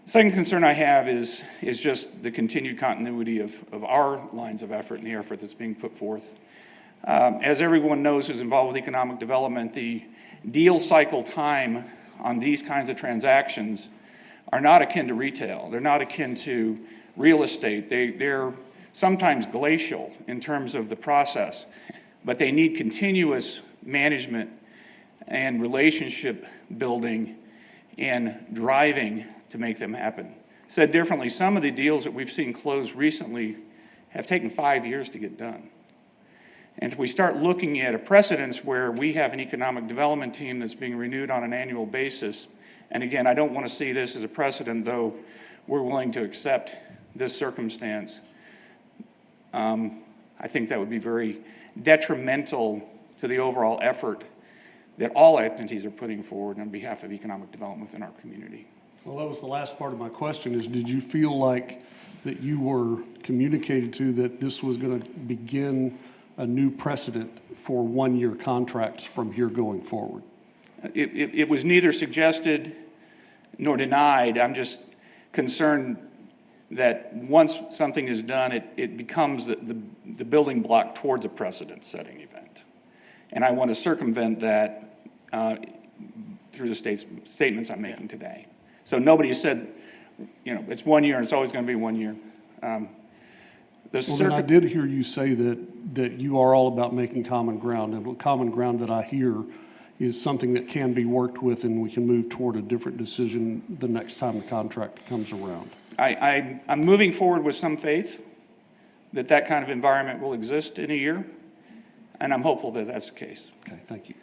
The second concern I have is just the continued continuity of our lines of effort and the effort that's being put forth. As everyone knows who's involved with economic development, the deal cycle time on these kinds of transactions are not akin to retail. They're not akin to real estate. They're sometimes glacial in terms of the process, but they need continuous management and relationship building and driving to make them happen. Said differently, some of the deals that we've seen close recently have taken 5 years to get done. And if we start looking at a precedence where we have an economic development team that's being renewed on an annual basis, and again, I don't want to see this as a precedent, though we're willing to accept this circumstance, I think that would be very detrimental to the overall effort that all entities are putting forward on behalf of economic development within our community. Well, that was the last part of my question, is did you feel like that you were communicated to that this was going to begin a new precedent for one-year contracts from here going forward? It was neither suggested nor denied. I'm just concerned that once something is done, it becomes the building block towards a precedent-setting event. And I want to circumvent that through the statements I'm making today. So nobody has said, it's 1 year and it's always going to be 1 year. Well, then I did hear you say that you are all about making common ground, and the common ground that I hear is something that can be worked with, and we can move toward a different decision the next time the contract comes around. I'm moving forward with some faith that kind of environment will exist in a year, and I'm hopeful that that's the case. Okay, thank you.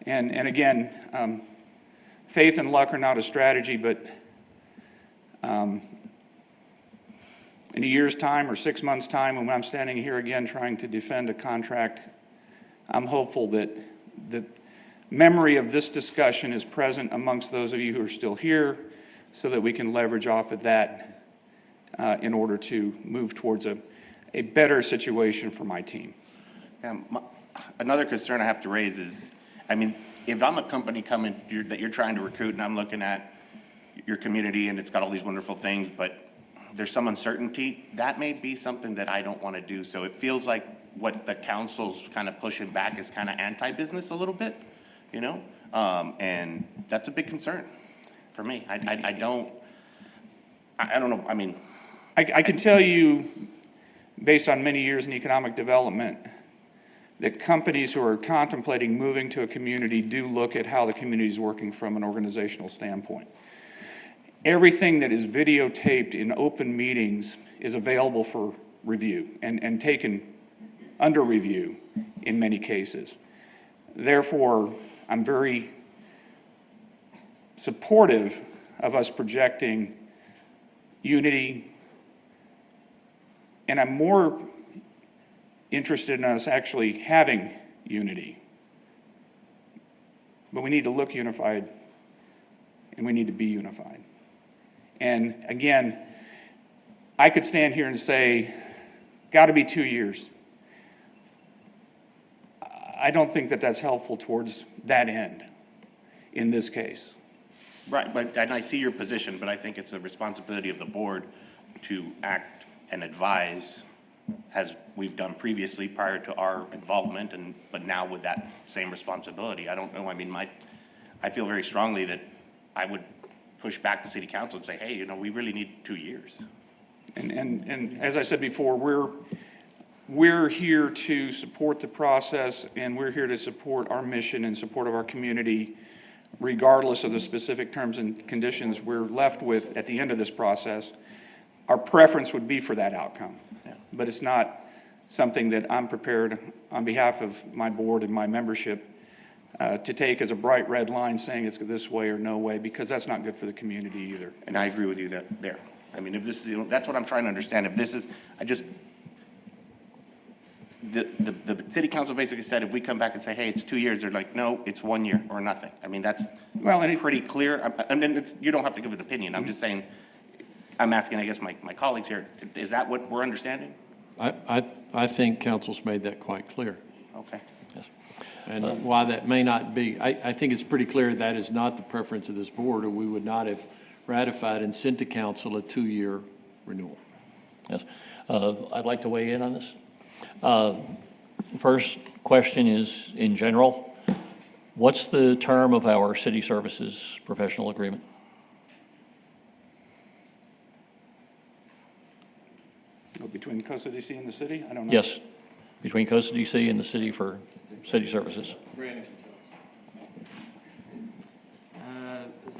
And again, faith and luck are not a strategy, but in a year's time or 6 months' time, when I'm standing here again trying to defend a contract, I'm hopeful that the memory of this discussion is present amongst those of you who are still here, so that we can leverage off of that in order to move towards a better situation for my team. Another concern I have to raise is, if I'm a company that you're trying to recruit, and I'm looking at your community and it's got all these wonderful things, but there's some uncertainty, that may be something that I don't want to do. So it feels like what the council's kind of pushing back is kind of anti-business a little bit, and that's a big concern for me. I don't know, I can tell you, based on many years in economic development, that companies who are contemplating moving to a community do look at how the community is working from an organizational standpoint. Everything that is videotaped in open meetings is available for review and taken under review in many cases. Therefore, I'm very supportive of us projecting unity, and I'm more interested in us actually having unity. But we need to look unified, and we need to be unified. And again, I could stand here and say, got to be 2 years. I don't think that that's helpful towards that end in this case. Right, but, and I see your position, but I think it's a responsibility of the board to act and advise as we've done previously prior to our involvement, but now with that same responsibility. I don't know, I mean, I feel very strongly that I would push back to city council and say, hey, we really need 2 years. And as I said before, we're here to support the process, and we're here to support our mission and support of our community, regardless of the specific terms and conditions we're left with at the end of this process. Our preference would be for that outcome. But it's not something that I'm prepared, on behalf of my board and my membership, to take as a bright red line saying it's this way or no way, because that's not good for the community either. And I agree with you there. I mean, if this is, that's what I'm trying to understand. If this is, the city council basically said if we come back and say, hey, it's 2 years, they're like, no, it's 1 year or nothing. I mean, that's pretty clear. I mean, you don't have to give an opinion. I'm just saying, I'm asking, I guess, my colleagues here, is that what we're understanding? I think council's made that quite clear. Okay. Yes. And why that may not be, I think it's pretty clear that is not the preference of this board, or we would not have ratified and sent to council a 2-year renewal. Yes. I'd like to weigh in on this. First question is, in general, what's the term of our city services professional agreement? Between Costa DC and the city? I don't know. Yes, between Costa DC and the city for city services.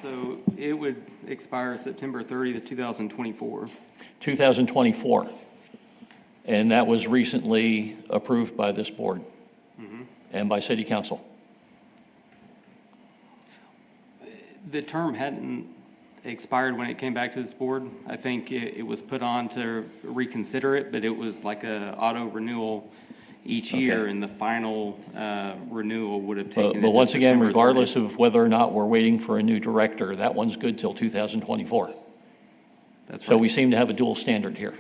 So it would expire September 30th, 2024. 2024. And that was recently approved by this board and by city council. The term hadn't expired when it came back to this board. I think it was put on to reconsider it, but it was like a auto renewal each year, and the final renewal would have taken it But to once again, September regardless 30th. of whether or not we're waiting for a new director, that one's good till 2024. That's right. So we seem to have a dual standard here,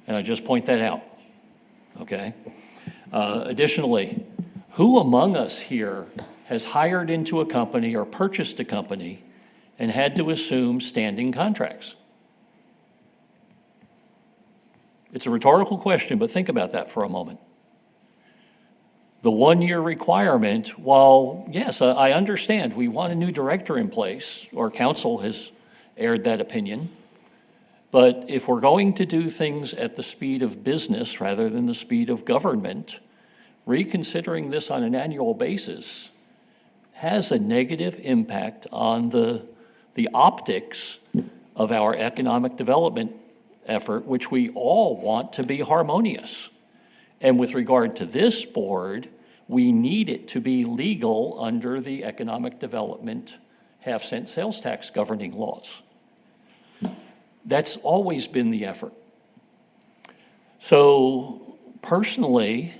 and I just point that out, okay? Additionally, who among us here has hired into a company or purchased a company and had to assume standing contracts? It's a rhetorical question, but think about that for a moment. The 1-year requirement, while, yes, I understand we want a new director in place, or council has aired that opinion, but if we're going to do things at the speed of business rather than the speed of government, reconsidering this on an annual basis has a negative impact on the optics of our economic development effort, which we all want to be harmonious. And with regard to this board, we need it to be legal under the economic development half-cent sales tax governing laws. That's always been the effort. So personally,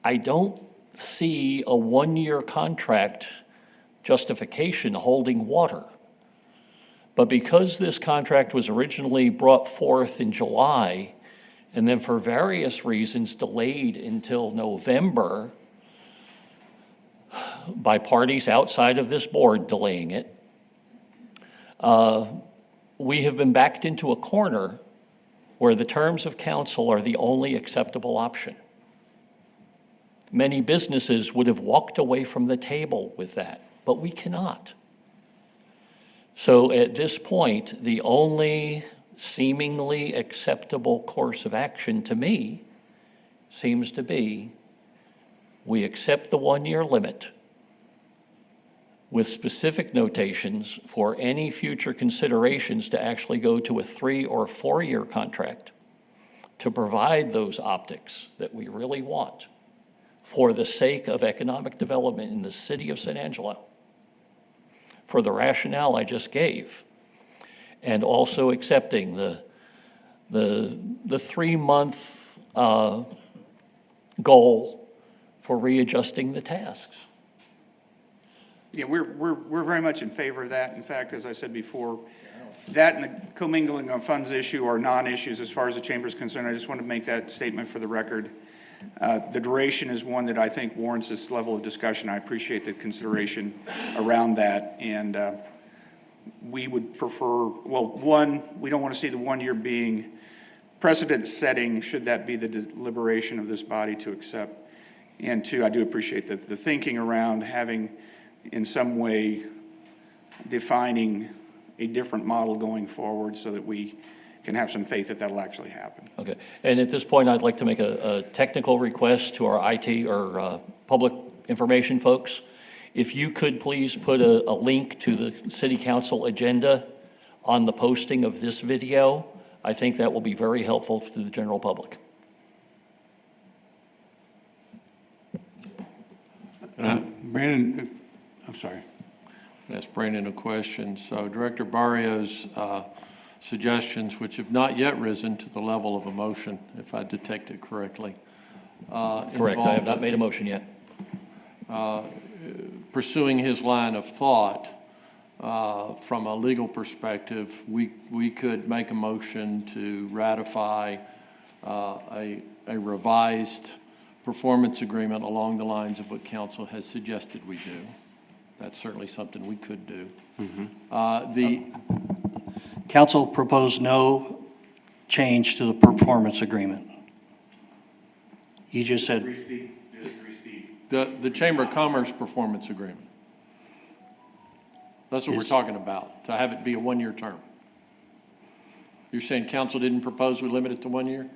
I don't see a 1-year contract justification holding water. But because this contract was originally brought forth in July, and then for various reasons delayed until November by parties outside of this board delaying it, we have been backed into a corner where the terms of council are the only acceptable option. Many businesses would have walked away from the table with that, but we cannot. So at this point, the only seemingly acceptable course of action to me seems to be we accept the 1-year limit with specific notations for any future considerations to actually go to a 3- or 4-year contract to provide those optics that we really want for the sake of economic development in the city of San Angelo, for the rationale I just gave, and also accepting the 3-month goal for readjusting the tasks. Yeah, we're very much in favor of that. In fact, as I said before, that and the commingling of funds issue are non-issues as far as the chamber is concerned. I just want to make that statement for the record. The duration is one that I think warrants this level of discussion. I appreciate the consideration around that. And we would prefer, well, one, we don't want to see the 1 year being precedent setting, should that be the deliberation of this body to accept. And two, I do appreciate the thinking around having in some way defining a different model going forward so that we can have some faith that that'll actually happen. Okay, and at this point, I'd like to make a technical request to our IT or public information folks. If you could please put a link to the city council agenda on the posting of this video, I think that will be very helpful to the general public. Brandon, I'm sorry. Ask Brandon a question. So Director Barrios' suggestions, which have not yet risen to the level of a motion, if I detect it correctly. Correct, I have not made a motion yet. Pursuing his line of thought, from a legal perspective, we could make a motion to ratify a revised performance agreement along the lines of what council has suggested we do. That's certainly something we could do. The Council proposed no change to the performance agreement. You just said, the Chamber of Commerce performance agreement. That's what we're talking about, to have it be a 1 year term. You're saying council didn't propose we limit it to 1 year?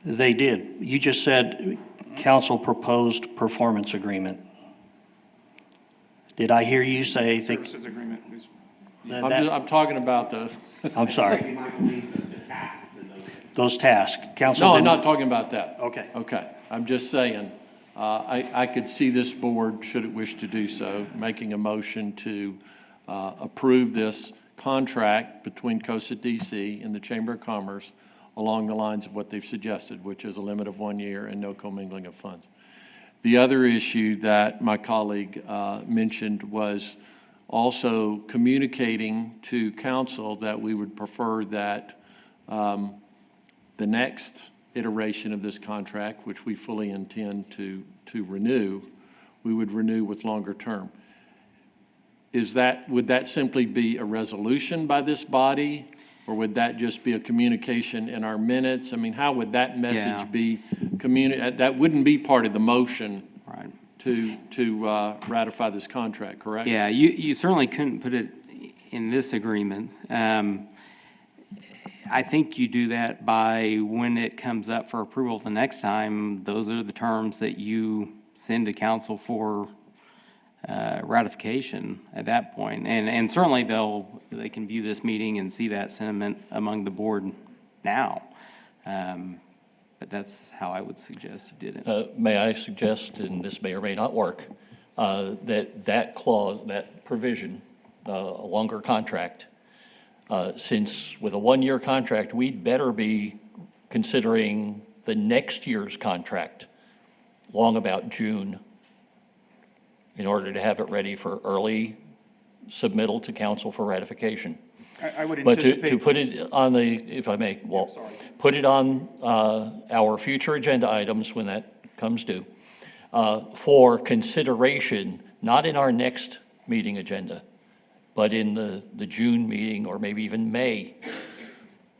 they did. You just said council proposed performance agreement. Did I hear you say? Services agreement is. I'm talking about the, I'm sorry. Those tasks. Council no, I'm didn't- not talking about that. Okay. Okay, I'm just saying, I could see this board, should it wish to do so, making a motion to approve this contract between COSA DC and the Chamber of Commerce along the lines of what they've suggested, which is a limit of 1 year and no commingling of funds. The other issue that my colleague mentioned was also communicating to council that we would prefer that the next iteration of this contract, which we fully intend to renew, we would renew with longer term. Would that simply be a resolution by this body, or would that just be a communication in our minutes? I mean, how would that Yeah. message be communicated? That wouldn't be part of the motion Right. to ratify this contract, correct? Yeah, you certainly couldn't put it in this agreement. I think you do that by when it comes up for approval the next time, those are the terms that you send to council for ratification at that point. And certainly they can view this meeting and see that sentiment among the board now. But that's how I would suggest you did it. May I suggest, and this may or may not work, that clause, that provision, a longer contract, since with a 1 year contract, we'd better be considering the next year's contract long about June in order to have it ready for early submittal to council for ratification. I would But anticipate. to put it on the, if I may, Walt, put it on our future agenda items when that comes due, for consideration, not in our next meeting agenda, but in the June meeting or maybe even May,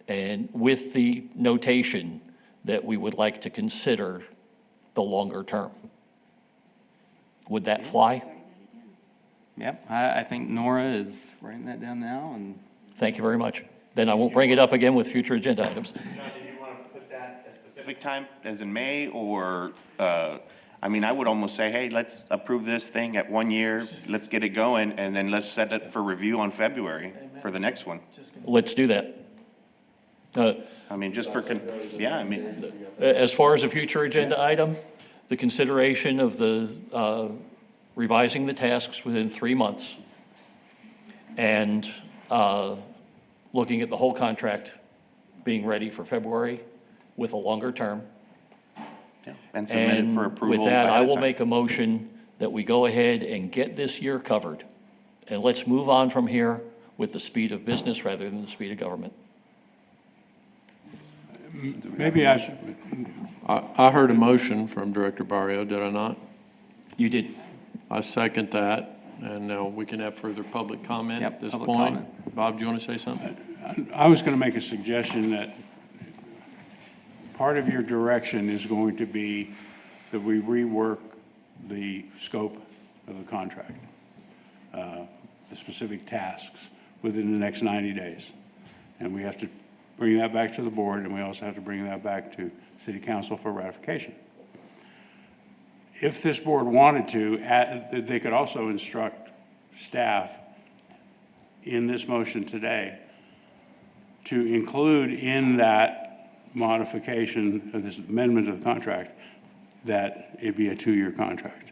and with the notation that we would like to consider the longer term. Would that fly? Yep, I think Nora is writing that down now, and Thank you very much. Then I won't bring it up again with future agenda items. John, did you want to put that a specific time, as in May, or, I mean, I would almost say, hey, let's approve this thing at 1 year, let's get it going, and then let's set it for review on February for the next one. Let's do that. I mean, just for, yeah, I mean, As far as a future agenda item, the consideration of the revising the tasks within 3 months and looking at the whole contract being ready for February with a longer term. and submit it for And approval. with that, ahead I of will time. make a motion that we go ahead and get this year covered. And let's move on from here with the speed of business rather than the speed of government. Maybe I should, I heard a motion from Director Barrio, did I not? You did. I second that. And now we can have further public comment Yep, at this public point. comment. Bob, do you want to say something? I was going to make a suggestion that part of your direction is going to be that we rework the scope of the contract, the specific tasks within the next 90 days. And we have to bring that back to the board, and we also have to bring that back to City Council for ratification. If this board wanted to, they could also instruct staff in this motion today to include in that modification of this amendment of the contract that it be a 2-year contract.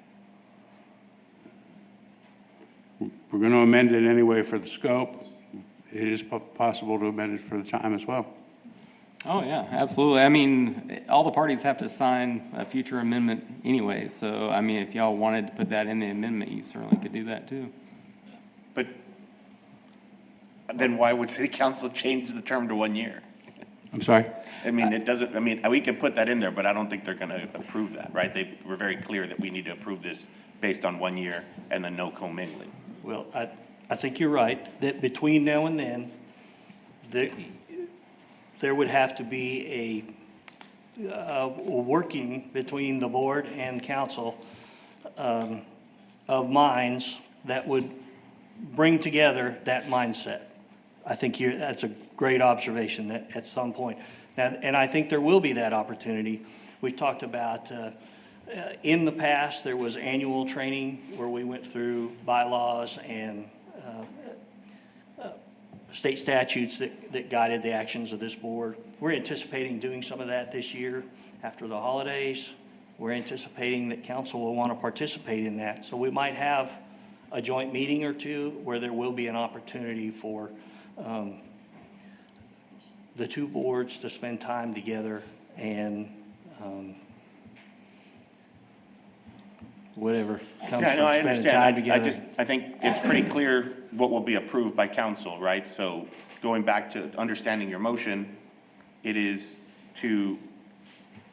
We're going to amend it anyway for the scope. It is possible to amend it for the time as well. Oh, yeah, absolutely. I mean, all the parties have to sign a future amendment anyway, so, I mean, if y'all wanted to put that in the amendment, you certainly could do that too. But then why would city council change the term to 1 year? I'm sorry? I mean, it doesn't, I mean, we can put that in there, but I don't think they're gonna approve that, right? They were very clear that we need to approve this based on 1 year and then no commingling. Well, I think you're right, that between now and then, there would have to be a working between the board and council of minds that would bring together that mindset. I think that's a great observation that at some point. Now, and I think there will be that opportunity. We've talked about, in the past, there was annual training where we went through bylaws and state statutes that guided the actions of this board. We're anticipating doing some of that this year after the holidays. We're anticipating that council will want to participate in that. So we might have a joint meeting or two where there will be an opportunity for the two boards to spend time together and whatever comes Yeah, no, I from spending understand. time together. I think it's pretty clear what will be approved by council, right? So going back to understanding your motion, it is to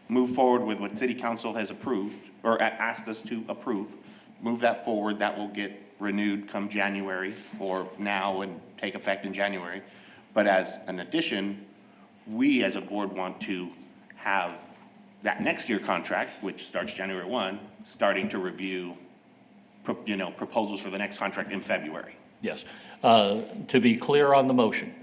move forward with what city council has approved or asked us to approve. Move that forward. That will get renewed come January or now and take effect in January. But as an addition, we as a board want to have that next year contract, which starts January 1, starting to review, proposals for the next contract in February. Yes. To be clear on the motion,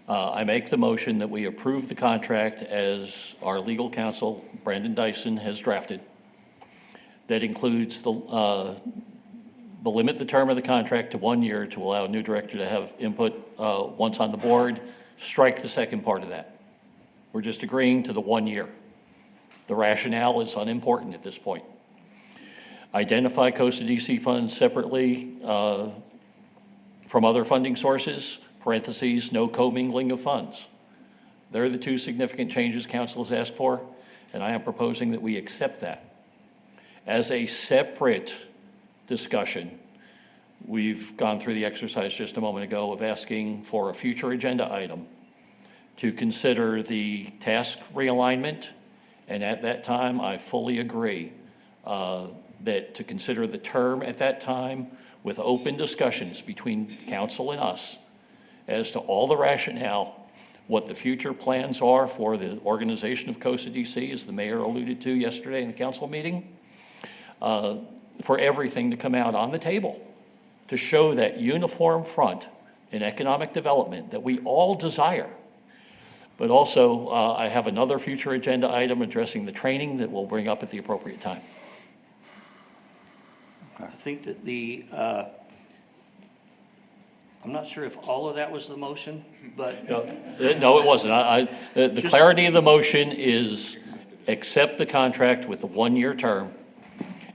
I make the motion that we approve the contract as our legal counsel, Brandon Dyson, has drafted. That includes the limit the term of the contract to 1 year to allow a new director to have input once on the board. Strike the second part of that. We're just agreeing to the 1 year. The rationale is unimportant at this point. Identify Costa DC funds separately from other funding sources, parentheses, no commingling of funds. They're the two significant changes council has asked for, and I am proposing that we accept that. As a separate discussion, we've gone through the exercise just a moment ago of asking for a future agenda item to consider the task realignment, and at that time, I fully agree that to consider the term at that time with open discussions between council and us as to all the rationale, what the future plans are for the organization of Costa DC, as the mayor alluded to yesterday in the council meeting, for everything to come out on the table to show that uniform front in economic development that we all desire. But also, I have another future agenda item addressing the training that we'll bring up at the appropriate time. I think that I'm not sure if all of that was the motion, but. No, it wasn't. The clarity of the motion is accept the contract with the 1 year term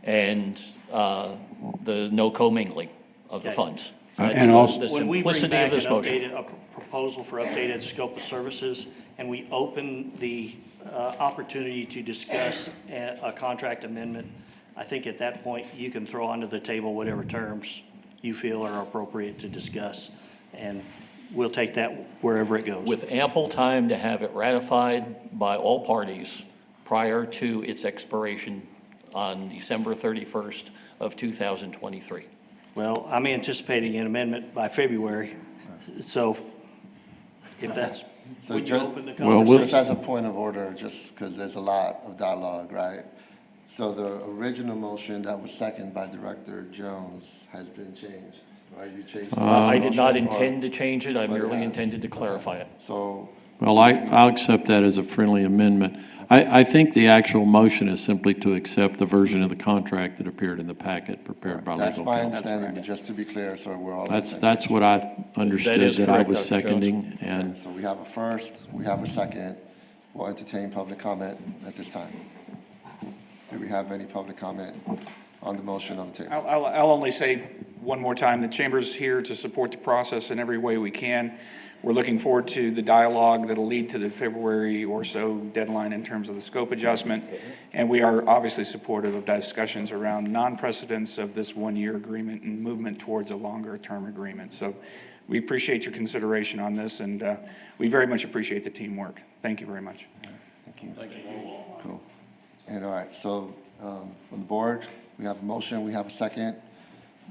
and the no commingling of the Okay. funds. And also- The When we bring simplicity of back this motion. a proposal for updated scope of services, and we open the opportunity to discuss a contract amendment, I think at that point, you can throw onto the table whatever terms you feel are appropriate to discuss, and we'll take that wherever it goes. With ample time to have it ratified by all parties prior to its expiration on December 31st of 2023. Well, I'm anticipating an amendment by February, so if that's, So when you just- open the Well, conversation. Just as a point of order, just because there's a lot of dialogue, right? So the original motion that was seconded by Director Jones has been changed, right? You changed. the I did not motion, or- intend to change it, I merely yeah. intended to clarify it. So, Well, I'll accept that as a friendly amendment. I think the actual motion is simply to accept the version of the contract that appeared in the packet prepared by that's legal my counsel. understanding, but just to be clear, so we're all. on the same That's page. what I understood is that I correct, was Dr. Jones. seconding, and So we have a first, we have a second. We'll entertain public comment at this time. Do we have any public comment on the motion on the table? I'll only say one more time, the Chamber's here to support the process in every way we can. We're looking forward to the dialogue that'll lead to the February or so deadline in terms of the scope adjustment. And we are obviously supportive of discussions around non-precedence of this one-year agreement and movement towards a longer-term agreement. So we appreciate your consideration on this, and we very much appreciate the teamwork. Thank you very much. Thank you. Cool. And all right, so from the board, we have a motion, we have a second.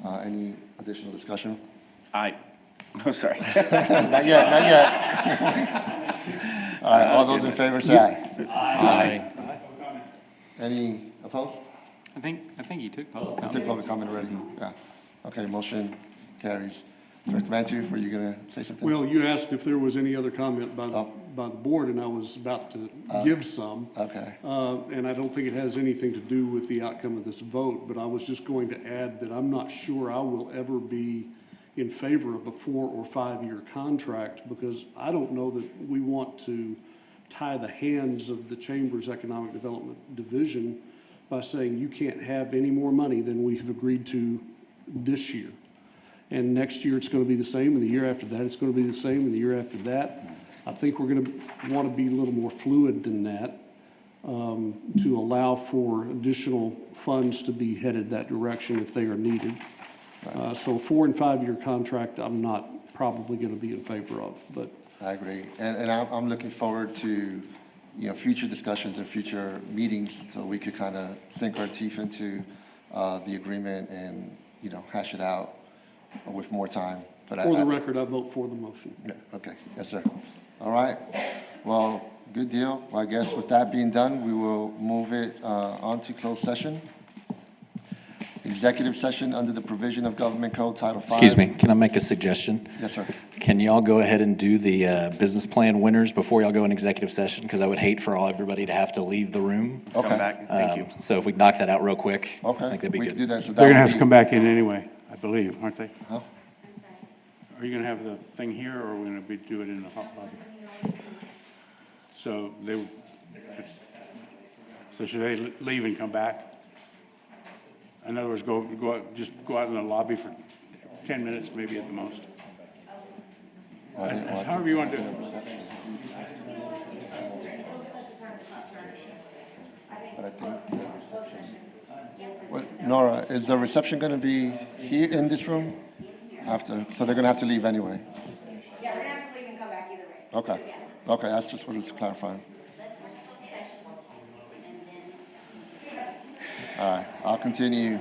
Any additional discussion? Aye. Oh, sorry. Not yet, not yet. All right, all those in favor say aye. Aye. Any opposed? I think you took public I comment. took public comment already, yeah. Okay, motion carries. Director Mantuf, were you gonna say something? Well, you asked if there was any other comment by Oh. the board, and I was about to give some. Okay, And I don't think it has anything to do with the outcome of this vote, but I was just going to add that I'm not sure I will ever be in favor of a 4 or 5 year contract, because I don't know that we want to tie the hands of the Chamber's Economic Development Division by saying you can't have any more money than we have agreed to this year. And next year it's going to be the same, and the year after that it's going to be the same, and the year after that. I think we're going to want to be a little more fluid than that, to allow for additional funds to be headed that direction if they are needed. So 4 and 5 year contract, I'm not probably going to be in favor of, but I agree. And I'm looking forward to, future discussions and future meetings, so we could kind of sink our teeth into the agreement and, hash it out with more time. But for the record, I vote for the motion. Yeah, okay, yes, sir. All right, well, good deal. Well, I guess with that being done, we will move it on to closed session. Executive session under the provision of Government Code Title V. Excuse me, can I make a suggestion? Yes, sir. Can y'all go ahead and do the business plan winners before y'all go in executive session? Because I would hate for everybody to have to leave the room. Okay. Come back, thank you. So if we knock that out real quick, I Okay, think that'd be we good. can do that. So They're that gonna would have to be- come back in anyway, I believe, aren't they? Huh? Are you gonna have the thing here, or are we gonna do it in the hot lobby? So should they leave and come back? In other words, just go out in the lobby for 10 minutes, maybe at the most. However you want to do it. But I think the reception. What, Nora, is the reception going to be here in this room? So they're going to have to leave anyway? Yeah, we're gonna have to leave and come back either way. Okay, okay, that's just what I was clarifying. All right, I'll continue.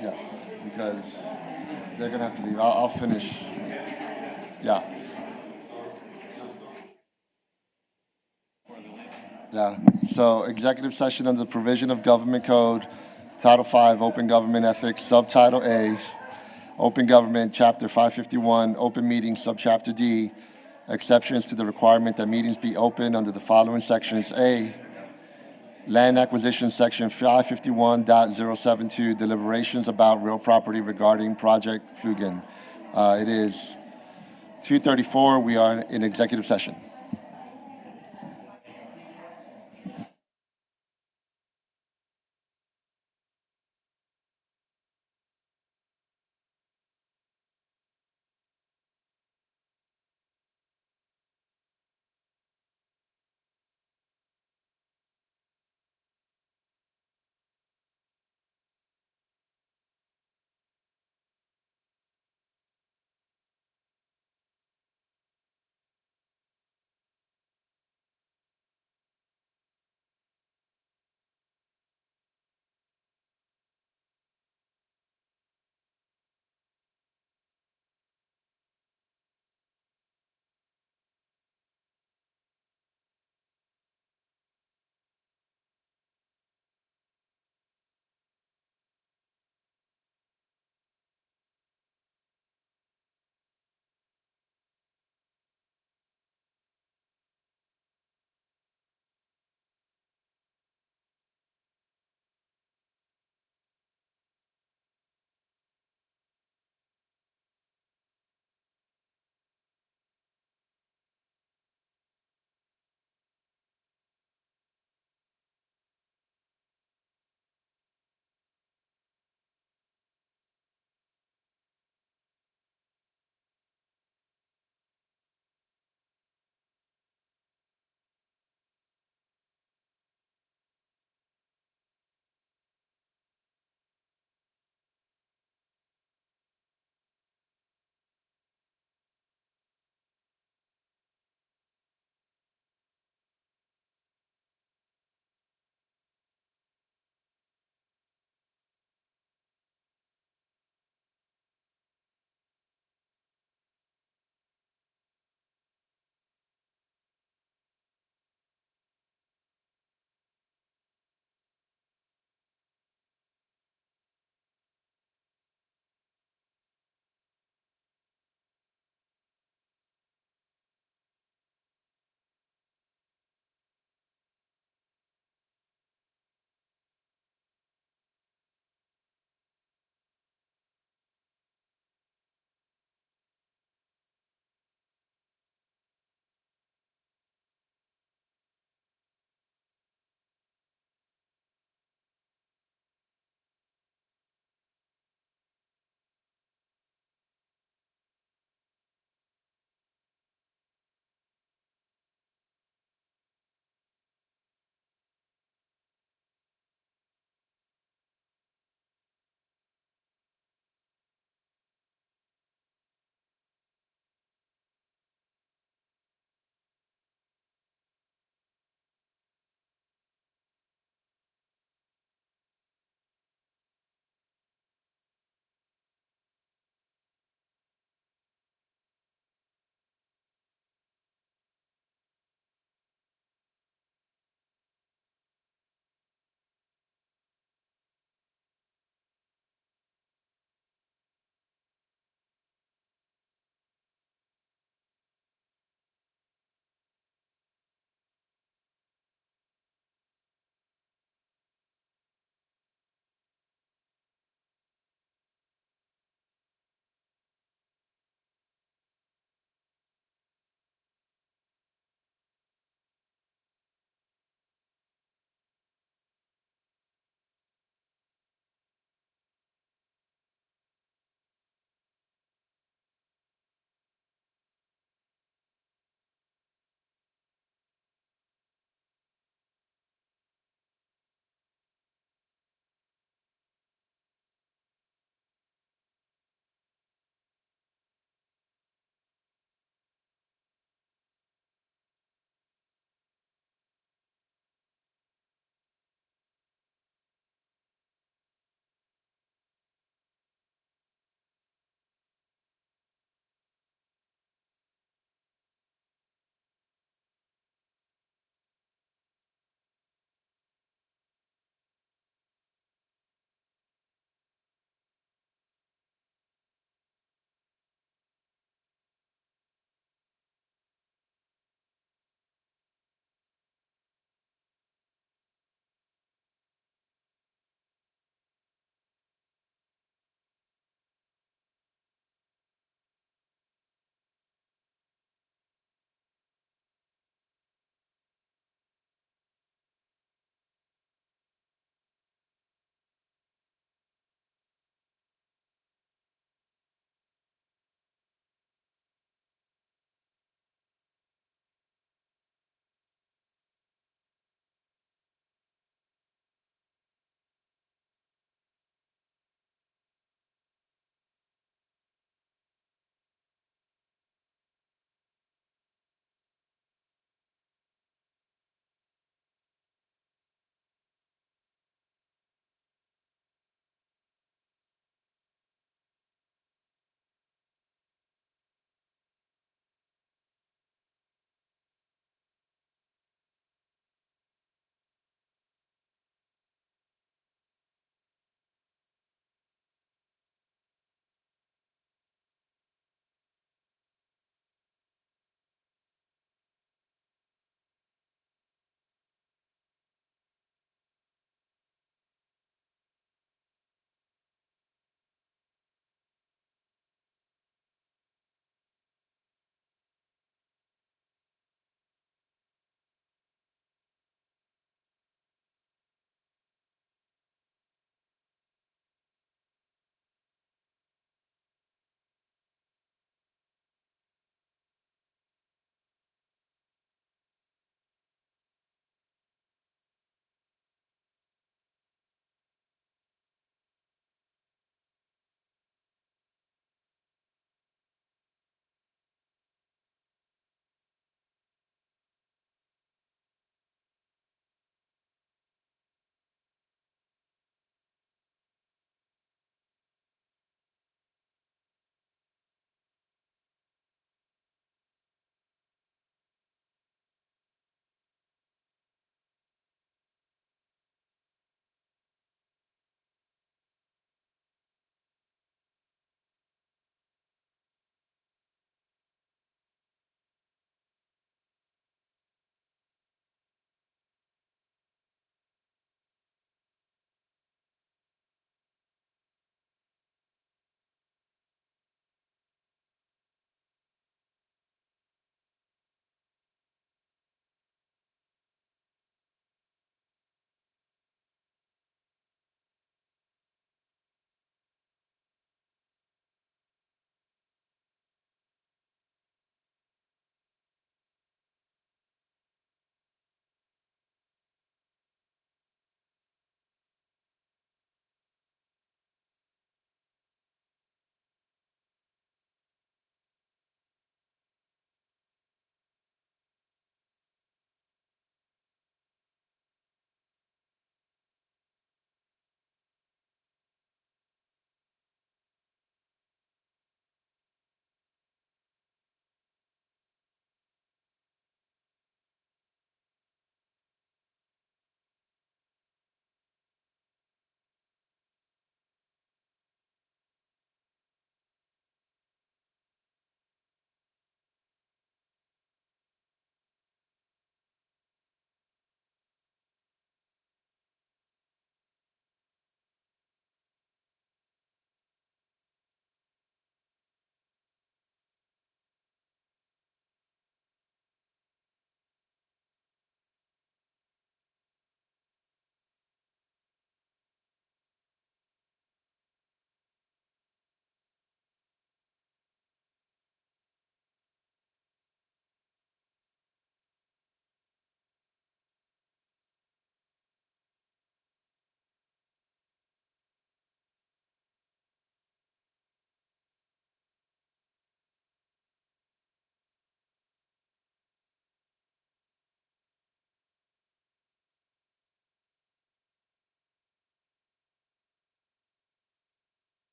Yeah, because they're going to have to leave. I'll finish. Yeah. Yeah, so executive session under the provision of Government Code, Title V, Open Government Ethics, Subtitle A, Open Government, Chapter 551, Open Meetings, Subchapter D, exceptions to the requirement that meetings be open under the following sections. A, Land Acquisition, Section 551.072, deliberations about real property regarding Project Flugen. It is 2:34, we are in executive session.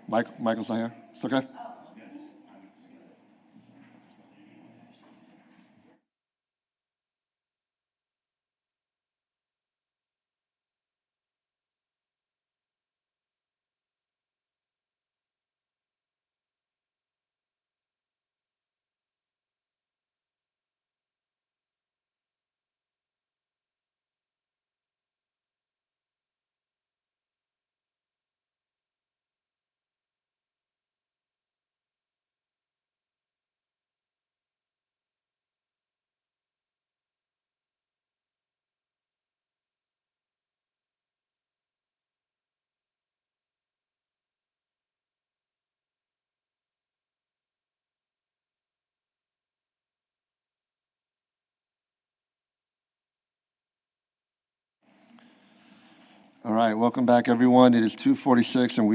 Michael's not here? It's okay? All right, welcome back, everyone. It is 2:46 and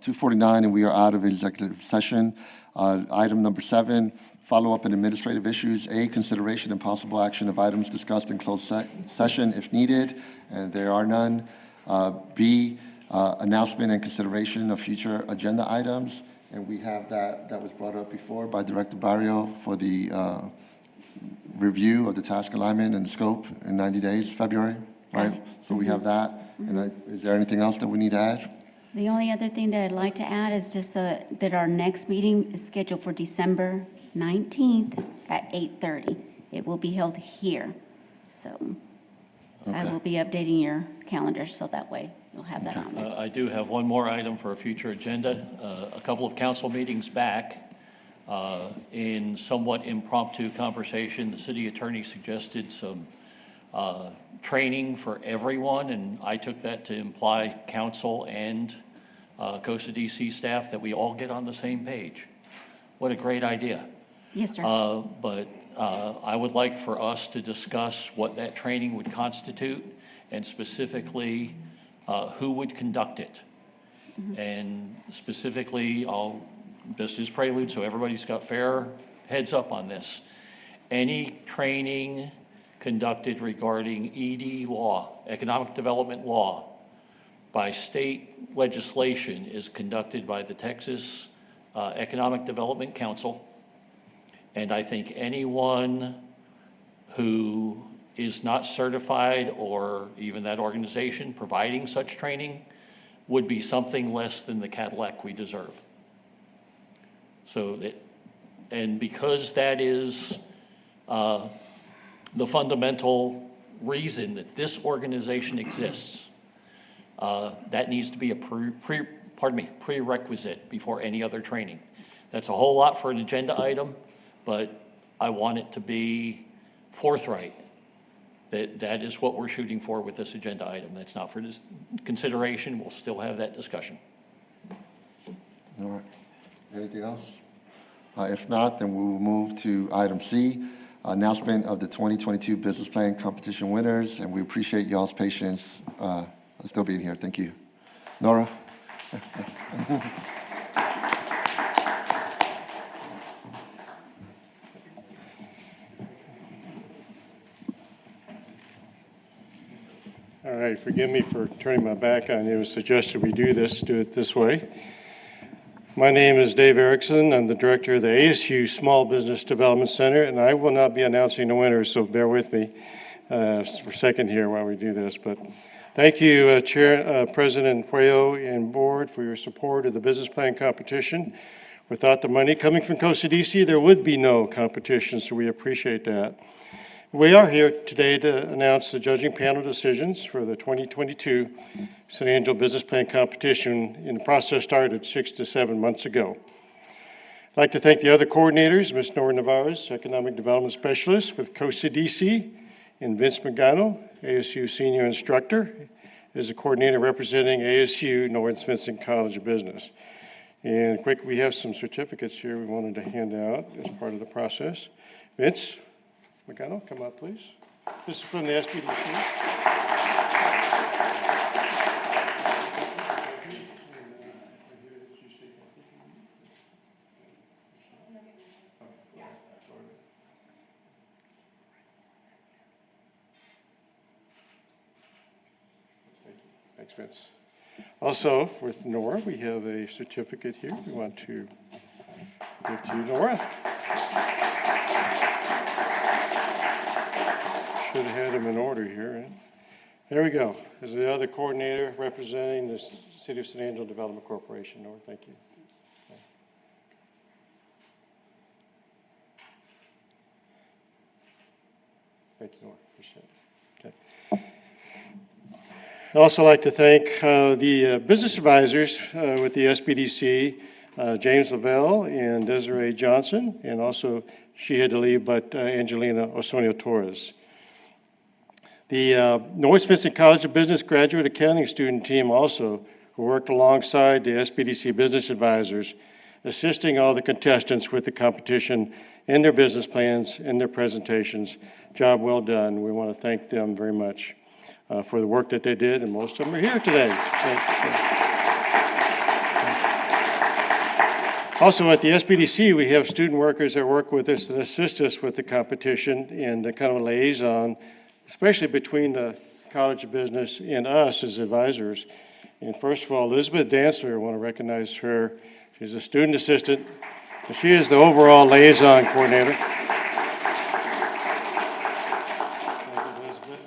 2:49, and we are out of executive session. Item number 7, follow-up and administrative issues. A, consideration and possible action of items discussed in closed session if needed, and there are none. B, announcement and consideration of future agenda items, and we have that was brought up before by Director Barrio for the review of the task alignment and scope in 90 days, February, right? So we have that. And is there anything else that we need to add? The only other thing that I'd like to add is just that our next meeting is scheduled for December 19th at 8:30. It will be held here. So I will be updating your calendar so that way you'll have that on there. I do have one more item for a future agenda. A couple of council meetings back, in somewhat impromptu conversation, the city attorney suggested some training for everyone, and I took that to imply council and Costa DC staff, that we all get on the same page. What a great idea. Yes, sir. But I would like for us to discuss what that training would constitute, and specifically who would conduct it. And specifically, this is prelude, so everybody's got fair heads up on this. Any training conducted regarding ED law, economic development law, by state legislation is conducted by the Texas Economic Development Council. And I think anyone who is not certified, or even that organization providing such training, would be something less than the Cadillac we deserve. So that, and because that is the fundamental reason that this organization exists, that needs to be a prerequisite before any other training. That's a whole lot for an agenda item, but I want it to be forthright that that is what we're shooting for with this agenda item. That's not for this consideration. We'll still have that discussion. All right. Anything else? If not, then we will move to item C, announcement of the 2022 business plan competition winners, and we appreciate y'all's patience still being here. Thank you. Nora? All right, forgive me for turning my back on you. It was suggested we do it this way. My name is Dave Erickson. I'm the director of the ASU Small Business Development Center, and I will not be announcing the winners, so bear with me for a second here while we do this. But thank you, President Puello and board, for your support of the business plan competition. Without the money coming from Costa DC, there would be no competition, so we appreciate that. We are here today to announce the judging panel decisions for the 2022 San Angelo Business Plan Competition, and the process started 6 to 7 months ago. I'd like to thank the other coordinators, Ms. Nora Navarez, Economic Development Specialist with Costa DC, and Vince Magano, ASU Senior Instructor, is a coordinator representing ASU North Vincent College of Business. And quick, we have some certificates here we wanted to hand out as part of the process. Vince Magano, come up, please. This is from the SBDC. Thanks, Vince. Also, with Nora, we have a certificate here we want to give to you, Nora. Should have had them in order here. Right? There we go. As the other coordinator representing the City of San Angelo Development Corporation. Nora, thank you. Thank you, Nora. Appreciate it. Okay. I'd also like to thank the business advisors with the SBDC, James Lavelle and Desiree Johnson, and also she had to leave, but Angelina Osorio Torres. The North Vincent College of Business graduate accounting student team also, who worked alongside the SBDC business advisors, assisting all the contestants with the competition in their business plans and their presentations. Job well done. We want to thank them very much for the work that they did, and most of them are here today. Also at the SBDC, we have student workers that work with us that assist us with the competition and the kind of liaison, especially between the College of Business and us as advisors. And first of all, Elizabeth Dancer, I want to recognize her. She's a student assistant, and she is the overall liaison coordinator. Thank you, Elizabeth.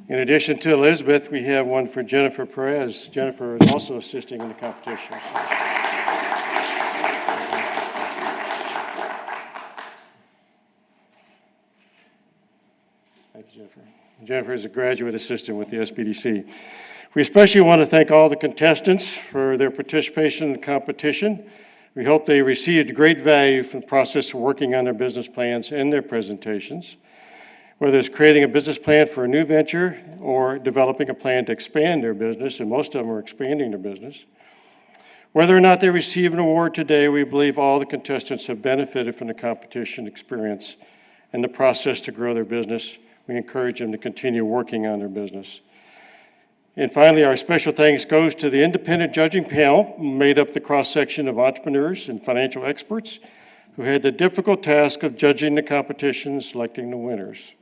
In addition to Elizabeth, we have one for Jennifer Perez. Jennifer is also assisting in the competition. Thank you, Jennifer. Jennifer is a graduate assistant with the SBDC. We especially want to thank all the contestants for their participation in the competition. We hope they received great value from the process of working on their business plans and their presentations. Whether it's creating a business plan for a new venture or developing a plan to expand their business, and most of them are expanding their business. Whether or not they receive an award today, we believe all the contestants have benefited from the competition experience and the process to grow their business. We encourage them to continue working on their business. And finally, our special thanks goes to the independent judging panel, made up the cross-section of entrepreneurs and financial experts who had the difficult task of judging the competition and selecting the winners.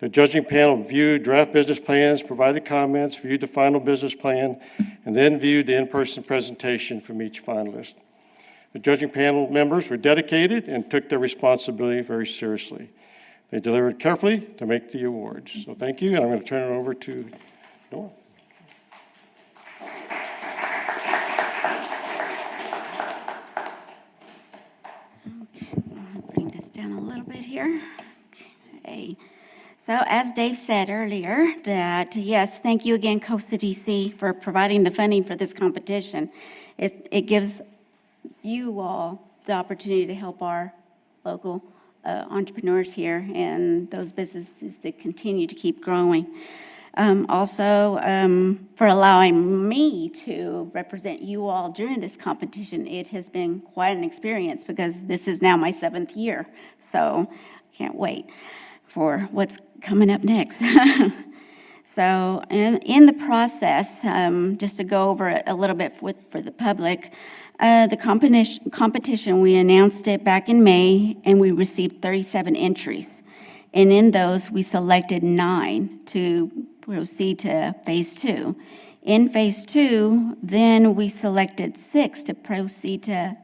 The judging panel viewed draft business plans, provided comments, viewed the final business plan, and then viewed the in-person presentation from each finalist. The judging panel members were dedicated and took their responsibility very seriously. They delivered carefully to make the awards. So thank you, and I'm going to turn it over to Nora. Okay, I'll bring this down a little bit here. Okay. So as Dave said earlier, that yes, thank you again, Costa DC, for providing the funding for this competition. It gives you all the opportunity to help our local entrepreneurs here and those businesses to continue to keep growing. Also, for allowing me to represent you all during this competition. It has been quite an experience because this is now my 7th year, so can't wait for what's coming up next. So in the process, just to go over it a little bit for the public, the competition, we announced it back in May, and we received 37 entries. And in those, we selected 9 to proceed to Phase 2. In Phase 2, then we selected 6 to proceed to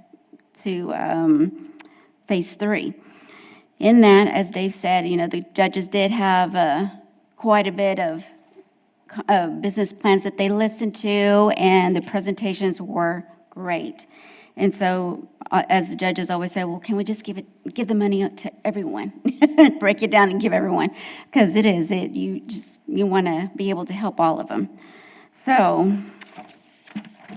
Phase 3. In that, as Dave said, the judges did have quite a bit of business plans that they listened to, and the presentations were great. And so, as the judges always say, well, can we just give the money to everyone? Break it down and give everyone, because you want to be able to help all of them. So,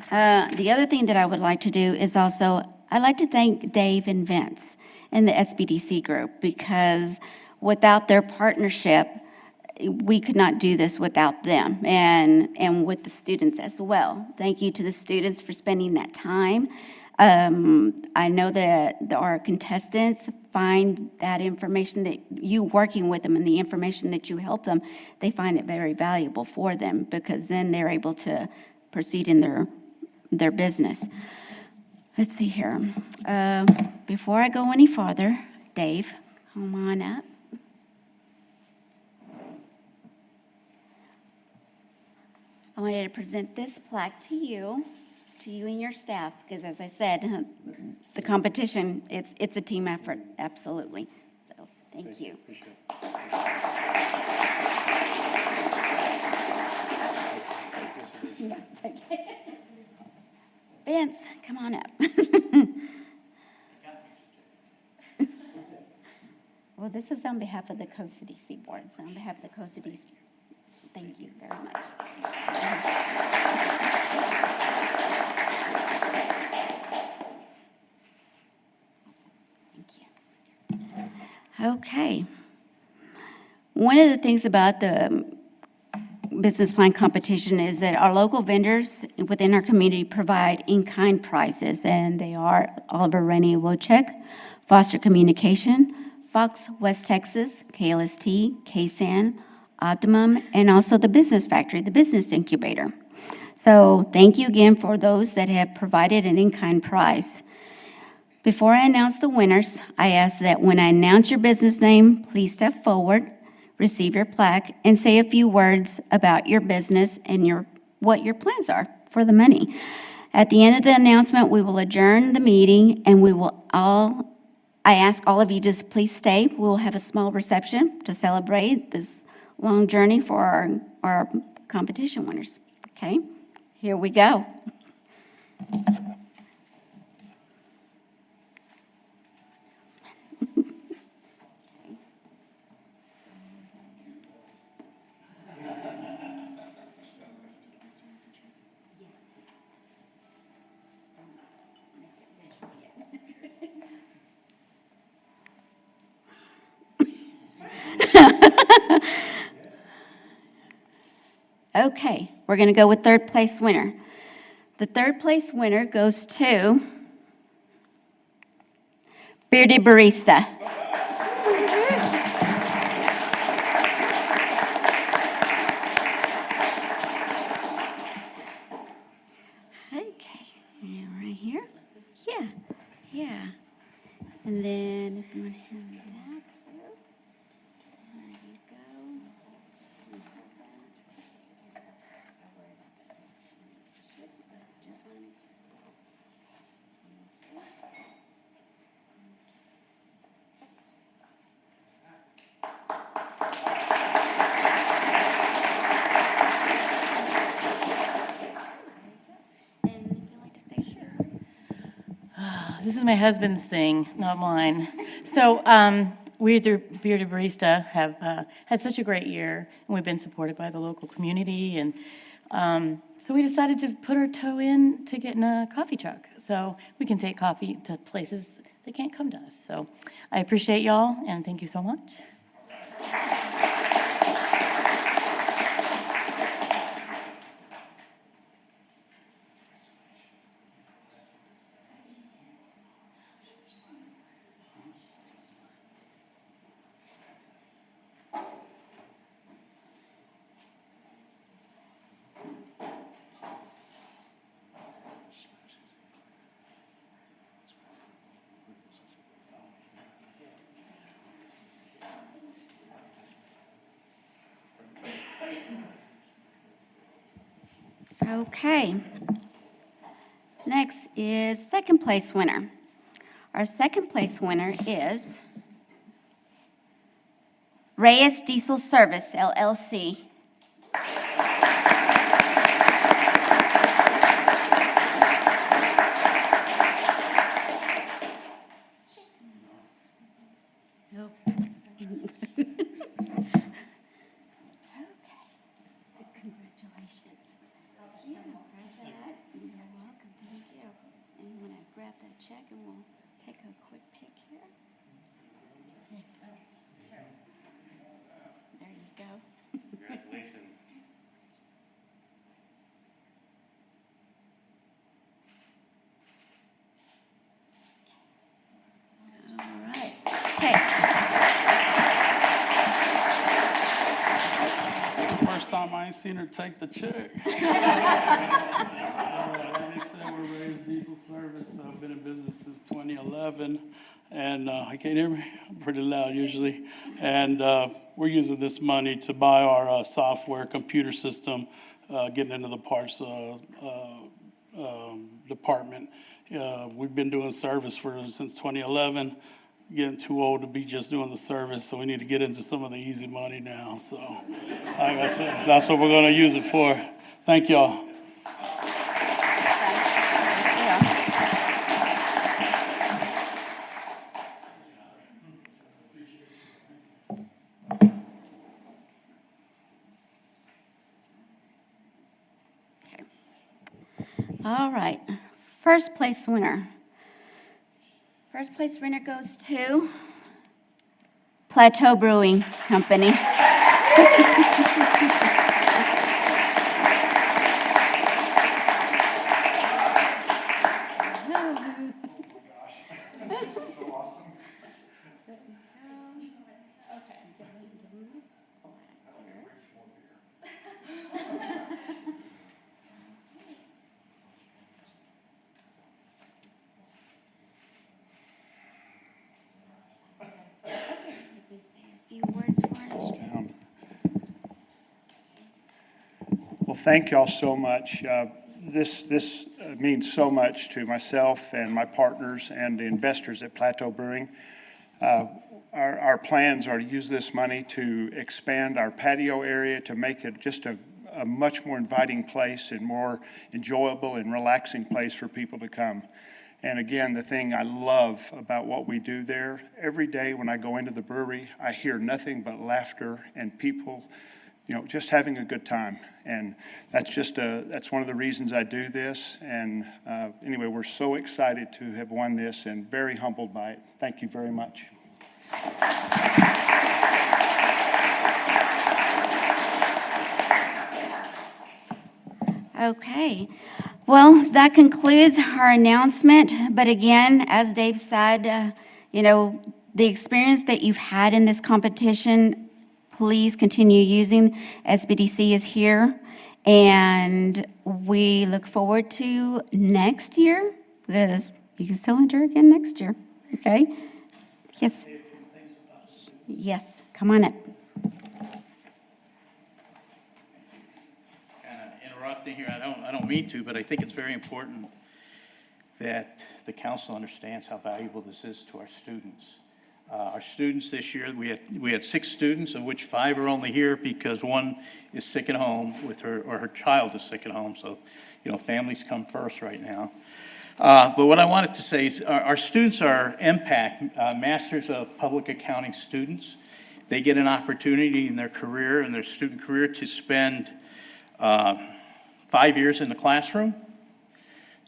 the other thing that I would like to do is also, I'd like to thank Dave and Vince and the SBDC group, because without their partnership, we could not do this without them, and with the students as well. Thank you to the students for spending that time. I know that our contestants find that information that you working with them and the information that you help them, they find it very valuable for them, because then they're able to proceed in their business. Let's see here. Before I go any farther, Dave, come on up. I wanted to present this plaque to you and your staff, because as I said, the competition, it's a team effort, absolutely. So, thank you. Vince, come on up. Well, this is on behalf of the Coast City Seaboard, so on behalf of the Coast City, thank you very much. Thank you. Okay. One of the things about the business plan competition is that our local vendors within our community provide in-kind prizes, and they are Oliver Rennie Wojcik, Foster Communication, Fox West Texas, KLST, KSAN, Optimum, and also the Business Factory, the Business Incubator. So thank you again for those that have provided an in-kind prize. Before I announce the winners, I ask that when I announce your business name, please step forward, receive your plaque, and say a few words about your business and what your plans are for the money. At the end of the announcement, we will adjourn the meeting, and I ask all of you to please stay. We'll have a small reception to celebrate this long journey for our competition winners. Okay, here we go. Okay, we're going to go with third place winner. The third place winner goes to Bearded Barista. Okay, right here. Yeah. And then if you want to hand that too. There you go. This is my husband's thing, not mine. So we at the Bearded Barista have had such a great year, and we've been supported by the local community. And so we decided to put our toe in to getting a coffee truck so we can take coffee to places that can't come to us. So I appreciate y'all, and thank you so much. Okay. Next is second place winner. Our second place winner is Reyes Diesel Service, LLC. Check and we'll take a quick pic here. There you go. Congratulations. All right. Okay. First time I ain't seen her take the check. Let me say Reyes Diesel Service. I've been in business since 2011, and I can't hear me. I'm pretty loud usually. And we're using this money to buy our software computer system, getting into the parts department. We've been doing service since 2011. Getting too old to be just doing the service, so we need to get into some of the easy money now. So, like I said, that's what we're going to use it for. Thank y'all. All right, first place winner. First place winner goes to Plateau Brewing Company. Well, thank y'all so much. This means so much to myself and my partners and the investors at Plateau Brewing. Our plans are to use this money to expand our patio area to make it just a much more inviting place and more enjoyable and relaxing place for people to come. And again, the thing I love about what we do there, every day when I go into the brewery, I hear nothing but laughter and people, just having a good time. And that's one of the reasons I do this. And anyway, we're so excited to have won this and very humbled by it. Thank you very much. Okay. Well, that concludes our announcement. But again, as Dave said, the experience that you've had in this competition, please continue using. SBDC is here. And we look forward to next year, because you can still enter again next year. Okay? Yes. Yes. Come on up. Interrupting here, I don't mean to, but I think it's very important that the council understands how valuable this is to our students. Our students this year, we had 6 students, of which 5 are only here because one is sick at home with her, or her child is sick at home. So, families come first right now. But what I wanted to say is our students are MPAC, Masters of Public Accounting students. They get an opportunity in their career, in their student career, to spend 5 years in the classroom.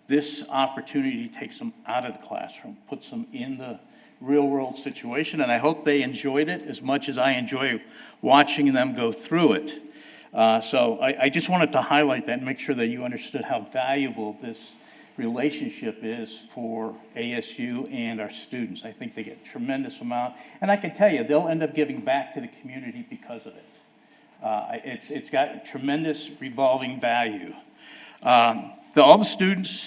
This opportunity takes them out of the classroom, puts them in the real world situation, and I hope they enjoyed it as much as I enjoy watching them go through it. So I just wanted to highlight that and make sure that you understood how valuable this relationship is for ASU and our students. I think they get a tremendous amount, and I can tell you, they'll end up giving back to the community because of it. It's got tremendous revolving value. All the students,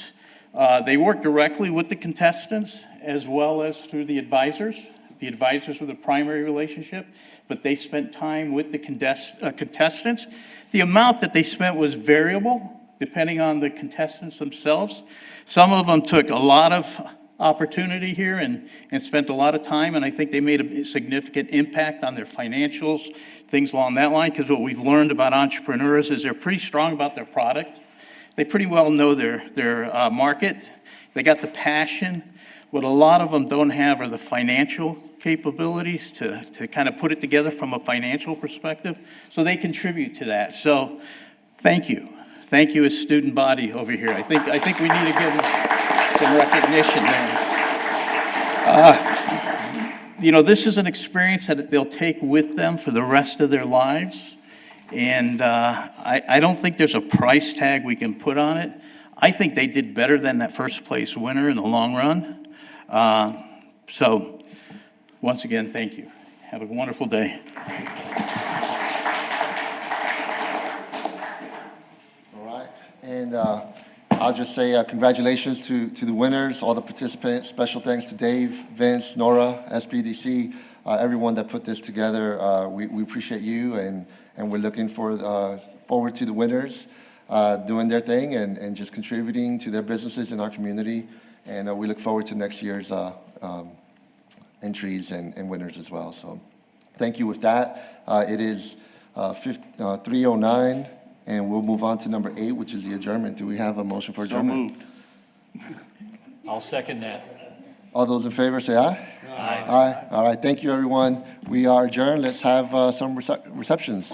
they work directly with the contestants as well as through the advisors. The advisors were the primary relationship, but they spent time with the contestants. The amount that they spent was variable depending on the contestants themselves. Some of them took a lot of opportunity here and spent a lot of time, and I think they made a significant impact on their financials, things along that line, because what we've learned about entrepreneurs is they're pretty strong about their product. They pretty well know their market. They got the passion. What a lot of them don't have are the financial capabilities to kind of put it together from a financial perspective. So they contribute to that. So thank you. Thank you as student body over here. I think we need to give them some recognition there. This is an experience that they'll take with them for the rest of their lives. And I don't think there's a price tag we can put on it. I think they did better than that first place winner in the long run. So once again, thank you. Have a wonderful day. All right. And I'll just say congratulations to the winners, all the participants. Special thanks to Dave, Vince, Nora, SBDC, everyone that put this together. We appreciate you, and we're looking forward to the winners doing their thing and just contributing to their businesses in our community. And we look forward to next year's entries and winners as well. So thank you with that. It is 3:09. And we'll move on to number 8, which is the adjournment. Do we have a motion for adjournment? So moved. I'll second that. All those in favor say aye. Aye. Aye. All right. Thank you, everyone. We are adjourned. Let's have some receptions.